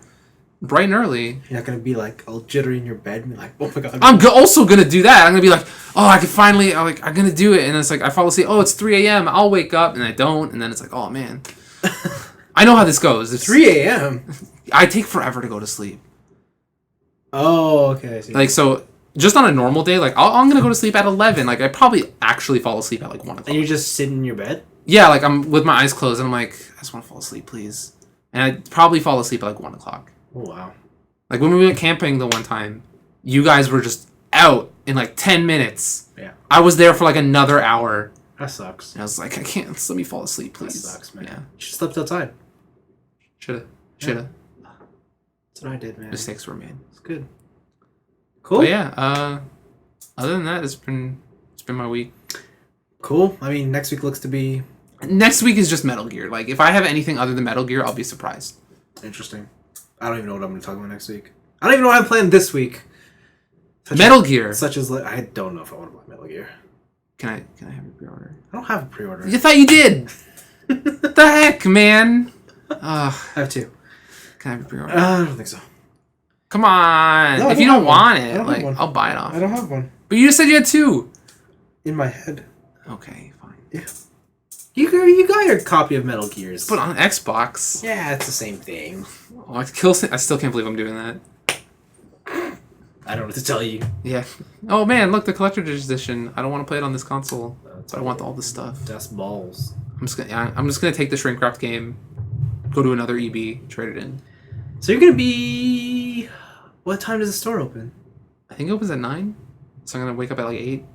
bright and early. You're not gonna be like all jittery in your bed and be like, oh my god. I'm also gonna do that. I'm gonna be like, oh, I can finally, I'm gonna do it, and it's like I fall asleep. Oh, it's 3 a.m. I'll wake up, and I don't, and then it's like, oh man. I know how this goes. It's 3 a.m. I take forever to go to sleep. Oh, okay. I see. Like, so just on a normal day, like I'm gonna go to sleep at 11. Like I probably actually fall asleep at like 1 o'clock. And you're just sitting in your bed? Yeah, like I'm with my eyes closed, and I'm like, I just want to fall asleep, please. And I probably fall asleep at like 1 o'clock. Oh wow. Like when we went camping the one time, you guys were just out in like 10 minutes. Yeah. I was there for like another hour. That sucks. And I was like, I can't. Just let me fall asleep, please. That sucks, man. Yeah. You should have slept outside. Shoulda. That's what I did, man. Mistakes were made. It's good. Cool. But yeah. Other than that, it's been my week. Cool. I mean, next week looks to be Next week is just Metal Gear. Like if I have anything other than Metal Gear, I'll be surprised. interesting. I don't even know what I'm going to talk about next week. I don't even know what I'm playing this week. Metal Gear. Such as I don't know if I want to play Metal Gear. Can I have a pre-order? I don't have a pre-order. You thought you did. The heck, man. I have two. Can I have a pre-order? I don't think so. Come on. No, if you don't want it, I don't have one. I'll buy it off. I don't have one. But you just said you had two. In my head. Okay, fine. Yeah. You got your copy of Metal Gears. But on Xbox. Yeah, it's the same thing. Oh, I still can't believe I'm doing that. I don't know what to tell you. Yeah. Oh man, look, the collector's edition. I don't want to play it on this console, but I want all this stuff. That's balls. I'm just gonna take the shrink wrapped game, go to another EB, trade it in. So you're gonna be. What time does the store open? I think it opens at 9, so I'm gonna wake up at like 8.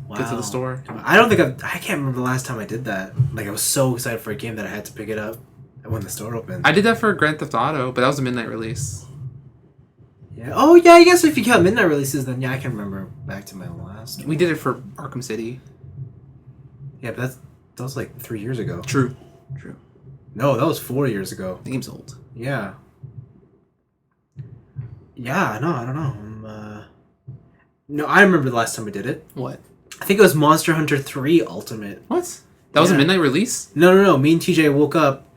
Wow. Get to the store. I don't think I can't remember the last time I did that. Like I was so excited for a game that I had to pick it up when the store opened. I did that for Grand Theft Auto, but that was a midnight release. Yeah. Oh yeah. I guess if you count midnight releases, then yeah, I can remember back to my last one. We did it for Arkham City. Yeah, but that was like 3 years ago. True. No, that was 4 years ago. The game's old. Yeah. Yeah. No, I don't know. No, I remember the last time we did it. What? I think it was Monster Hunter 3 Ultimate. What? That was a midnight release? No. Me and TJ woke up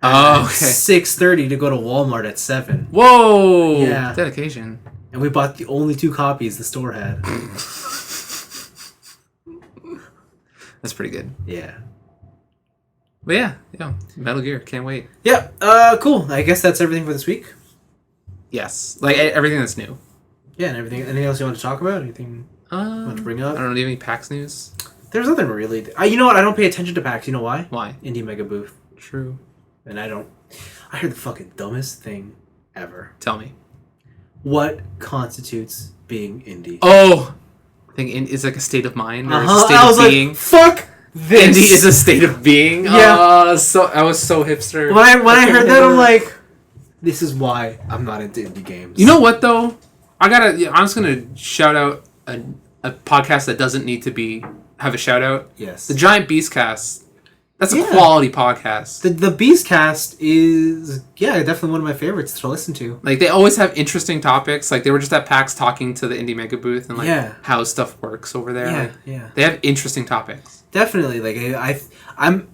at 6:30 to go to Walmart at 7. Whoa! Yeah. Dedication. And we bought the only 2 copies the store had. That's pretty good. Yeah. But yeah. Metal Gear. Can't wait. Yeah. Cool. I guess that's everything for this week. Yes. Like everything that's new. Yeah, and everything. Anything else you want to talk about? Anything you want to bring up? I don't know. Do you have any PAX news? There's nothing really. You know what? I don't pay attention to PAX. You know why? Why? Indie Mega Booth. True. And I heard the fucking dumbest thing ever. Tell me. What constitutes being indie? Oh! I think it's like a state of mind or a state I of was being. like, fuck this! Indie is a state of being? Yeah. I was so hipster. When I heard that, I'm like, this is why I'm not into indie games. You know what, though? I'm just going to shout out a podcast that doesn't need to have a shout out. Yes. The Giant Beast Cast. That's a quality podcast. The Beastcast is, definitely one of my favorites to listen to. Like, they always have interesting topics. Like, they were just at PAX talking to the Indie Mega Booth and, like, how stuff works over there. Yeah. They have interesting topics. Definitely. Like, I'm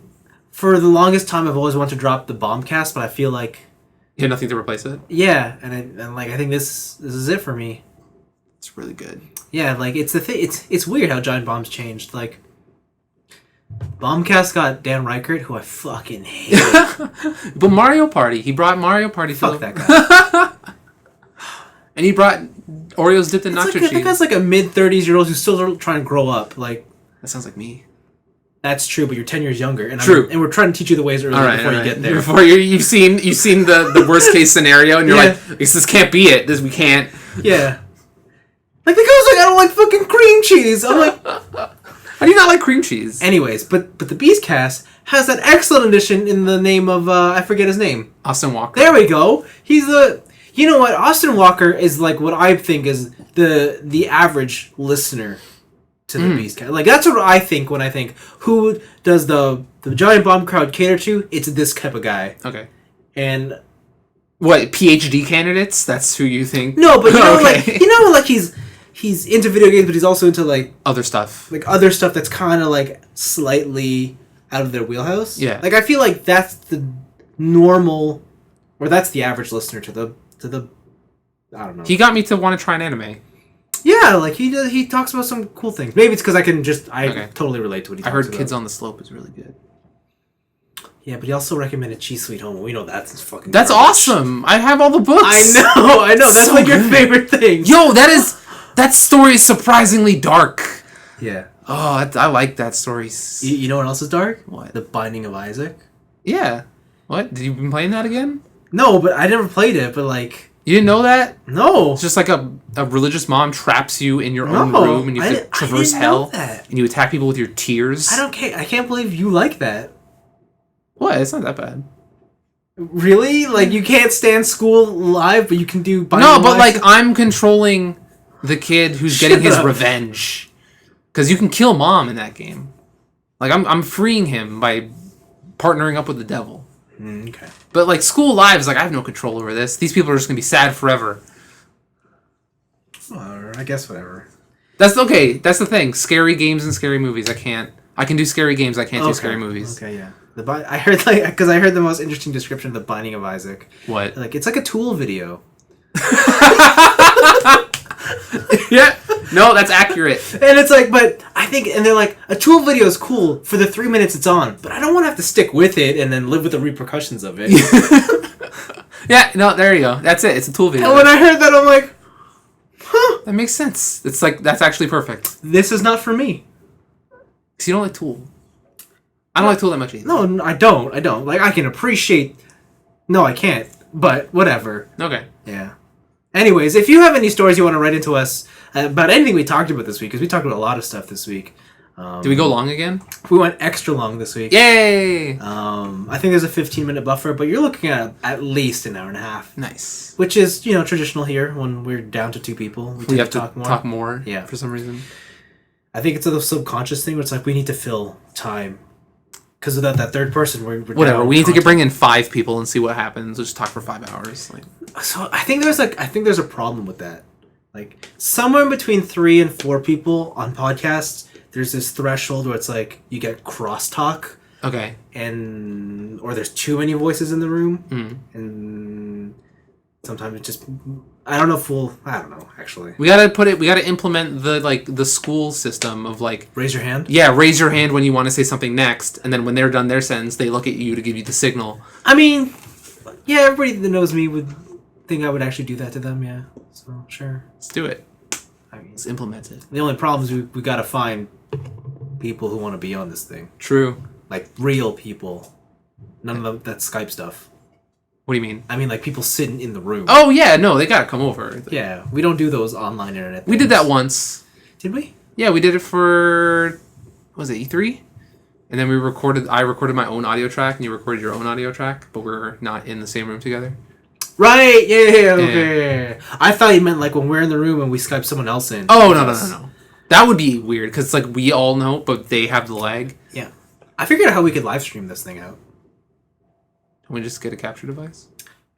for the longest time, I've always wanted to drop the Bombcast, but I feel like... You had nothing to replace it? Yeah, and I think this is it for me. It's really good. Yeah, like, it's the thing. It's weird how Giant Bomb's changed. Like, Bombcast got Dan Reichert, who I fucking hate. But Mario Party. He brought Mario Party. Fuck that guy. And he brought Oreos dipped in nacho cheese. That guy's like a mid-30s-year-old who's still trying to grow up. Like, that sounds like me. That's true, but you're 10 years younger. And True. And we're trying to teach you the ways early before you get there. Before you've seen the worst case scenario, and you're like, this can't be it. We can't. Yeah. Like, the guy's like, I don't like fucking cream cheese. I'm like... How do you not like cream cheese? Anyways, but the Beastcast has that excellent addition in the name of, I forget his name. Austin Walker. There we go. He's You know what? Austin Walker is like what I think is the average listener to the Beastcast. Like that's what I think when I think who does the Giant Bomb crowd cater to? It's this type of guy. Okay. And what PhD candidates? That's who you think? No, but like he's into video games, but he's also into like other stuff. Like other stuff that's kind of like slightly out of their wheelhouse. Yeah. Like I feel like that's the normal, or that's the average listener to the. I don't know. He got me to want to try an anime. Yeah, like he talks about some cool things. Maybe it's because I totally relate to what he talks about. I heard Kids on the Slope is really good. Yeah, but he also recommended Cheese Sweet Home. We know that's fucking. That's garbage. Awesome. I have all the books. I know. That's so like good. Your favorite thing. Yo, that story is surprisingly dark. Yeah. Oh, I like that story. You know what else is dark? What? The Binding of Isaac. Yeah. What? Did you been playing that again? No, but I never played it. But like. You didn't know that? No. It's just like a religious mom traps you in your own room and you have to traverse hell. And you attack people with your tears. I can't believe you like that. What? It's not that bad. Really? Like you can't stand school live, but you can do. No, but like I'm controlling the kid who's getting his revenge, because you can kill mom in that game. Like I'm freeing him by partnering up with the devil. Okay. But like school live is like I have no control over this. These people are just gonna be sad forever. I guess whatever. That's okay. That's the thing. Scary games and scary movies. I can do scary games. I can't do scary movies. Okay, yeah. I heard because I heard the most interesting description of the Binding of Isaac. What? Like it's like a Tool video. Yeah. No, that's accurate. And it's like, but I think, and they're like, a Tool video is cool for the 3 minutes it's on, but I don't want to have to stick with it and then live with the repercussions of it. Yeah. No, there you go. That's it. It's a Tool video. And when I heard that, I'm like, huh? That makes sense. It's like that's actually perfect. This is not for me. Because you don't like Tool. I don't like Tool that much either. No, I don't. Like, I can appreciate... No, I can't. But, whatever. Okay. Yeah. Anyways, if you have any stories you want to write into us about anything we talked about this week, because we talked about a lot of stuff this week. Did we go long again? We went extra long this week. Yay! I think there's a 15-minute buffer, but you're looking at least an hour and a half. Nice. Which is, traditional here when we're down to two people. We have to talk more. Yeah. For some reason. I think it's a subconscious thing where it's like we need to fill time. Because without that third person, we're whatever. We need to bring in 5 people and see what happens. We'll just talk for 5 hours. Like, so I think there's a problem with that. Like somewhere between 3 and 4 people on podcasts, there's this threshold where it's like you get crosstalk. Okay. Or there's too many voices in the room, and sometimes it just. I don't know, actually. We gotta implement the school system of like... Raise your hand? Yeah, raise your hand when you want to say something next, and then when they're done their sentence, they look at you to give you the signal. I mean, yeah, everybody that knows me would think I would actually do that to them, yeah. So, sure. Let's do it. I mean, let's implement it. The only problem is we gotta find people who want to be on this thing. True. Like, real people. None of that Skype stuff. What do you mean? I mean, like, people sitting in the room. Oh, yeah, no, they gotta come over. Yeah, we don't do those online internet things. We did that once. Did we? Yeah, we did it for... What was it, E3? And then I recorded my own audio track, and you recorded your own audio track, but we're not in the same room together. Right, yeah, okay. I thought you meant, like, when we're in the room and we Skype someone else in. Oh, no. That would be weird, because, like, we all know, but they have the lag. Yeah. I figured out how we could live stream this thing out. Can we just get a capture device?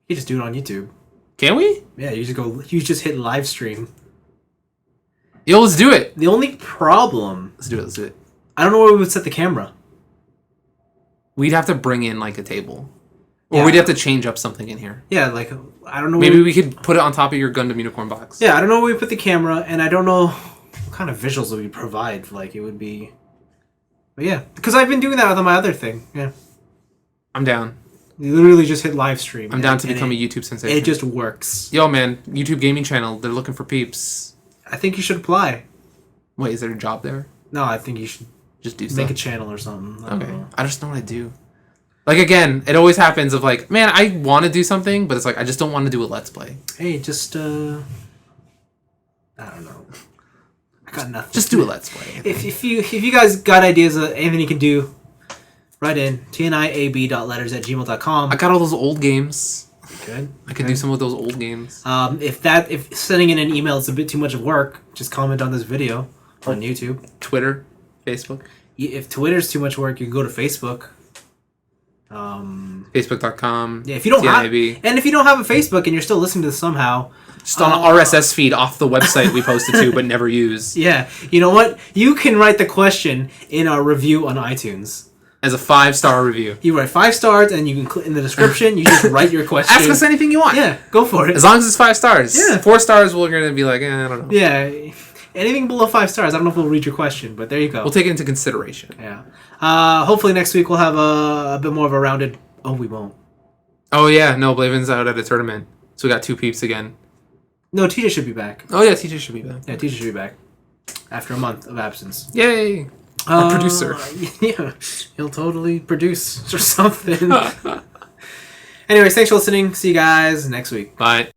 You just do it on YouTube. Can we? Yeah, you just hit live stream. Yo, let's do it. The only problem... Let's do it. I don't know where we would set the camera. We'd have to bring in, like, a table. Or we'd have to change up something in here. Yeah, like, I don't know... Maybe we could put it on top of your Gundam unicorn box. Yeah, I don't know where we put the camera, and I don't know what kind of visuals would we provide. Like, it would be... But yeah, because I've been doing that with my other thing. Yeah. I'm down. You literally just hit live stream. I'm down to become a YouTube sensation. It just works. Yo, man, YouTube gaming channel. They're looking for peeps. I think you should apply. Wait, is there a job there? No, I think you should just do stuff. Make a channel or something. I just don't know what I do. Like, again, it always happens of like, man, I want to do something, but it's like, I just don't want to do a Let's Play. Hey, just, I don't know. I got nothing. Just do a Let's Play. If you guys got ideas of anything you can do, write in tniab.letters@gmail.com. I got all those old games. Good. I could do some of those old games. If sending in an email is a bit too much work, just comment on this video on YouTube. Twitter, Facebook. If Twitter's too much work, you can go to Facebook. Facebook.com. Yeah, if you don't tniab. have, if you don't have a Facebook and you're still listening to this somehow, just on an RSS feed off the website we posted to but never use. Yeah, you know what? You can write the question in our review on iTunes. As a 5-star review. You write 5 stars, and you can click in the description. You just write your question. Ask us anything you want. Yeah, go for it. As long as it's 5 stars. Yeah. 4 stars, we're gonna be like, I don't know. Yeah, anything below 5 stars. I don't know if we'll read your question, but there you go. We'll take it into consideration. Yeah. Hopefully next week we'll have a bit more of a rounded. Oh, we won't. Oh yeah, no, Blaven's out at a tournament, so we got 2 peeps again. No, TJ should be back. Oh yeah, TJ should be back. Yeah, TJ should be back after a month of absence. Yay! Our producer. Yeah, he'll totally produce or something. Anyways, thanks for listening. See you guys next week. Bye.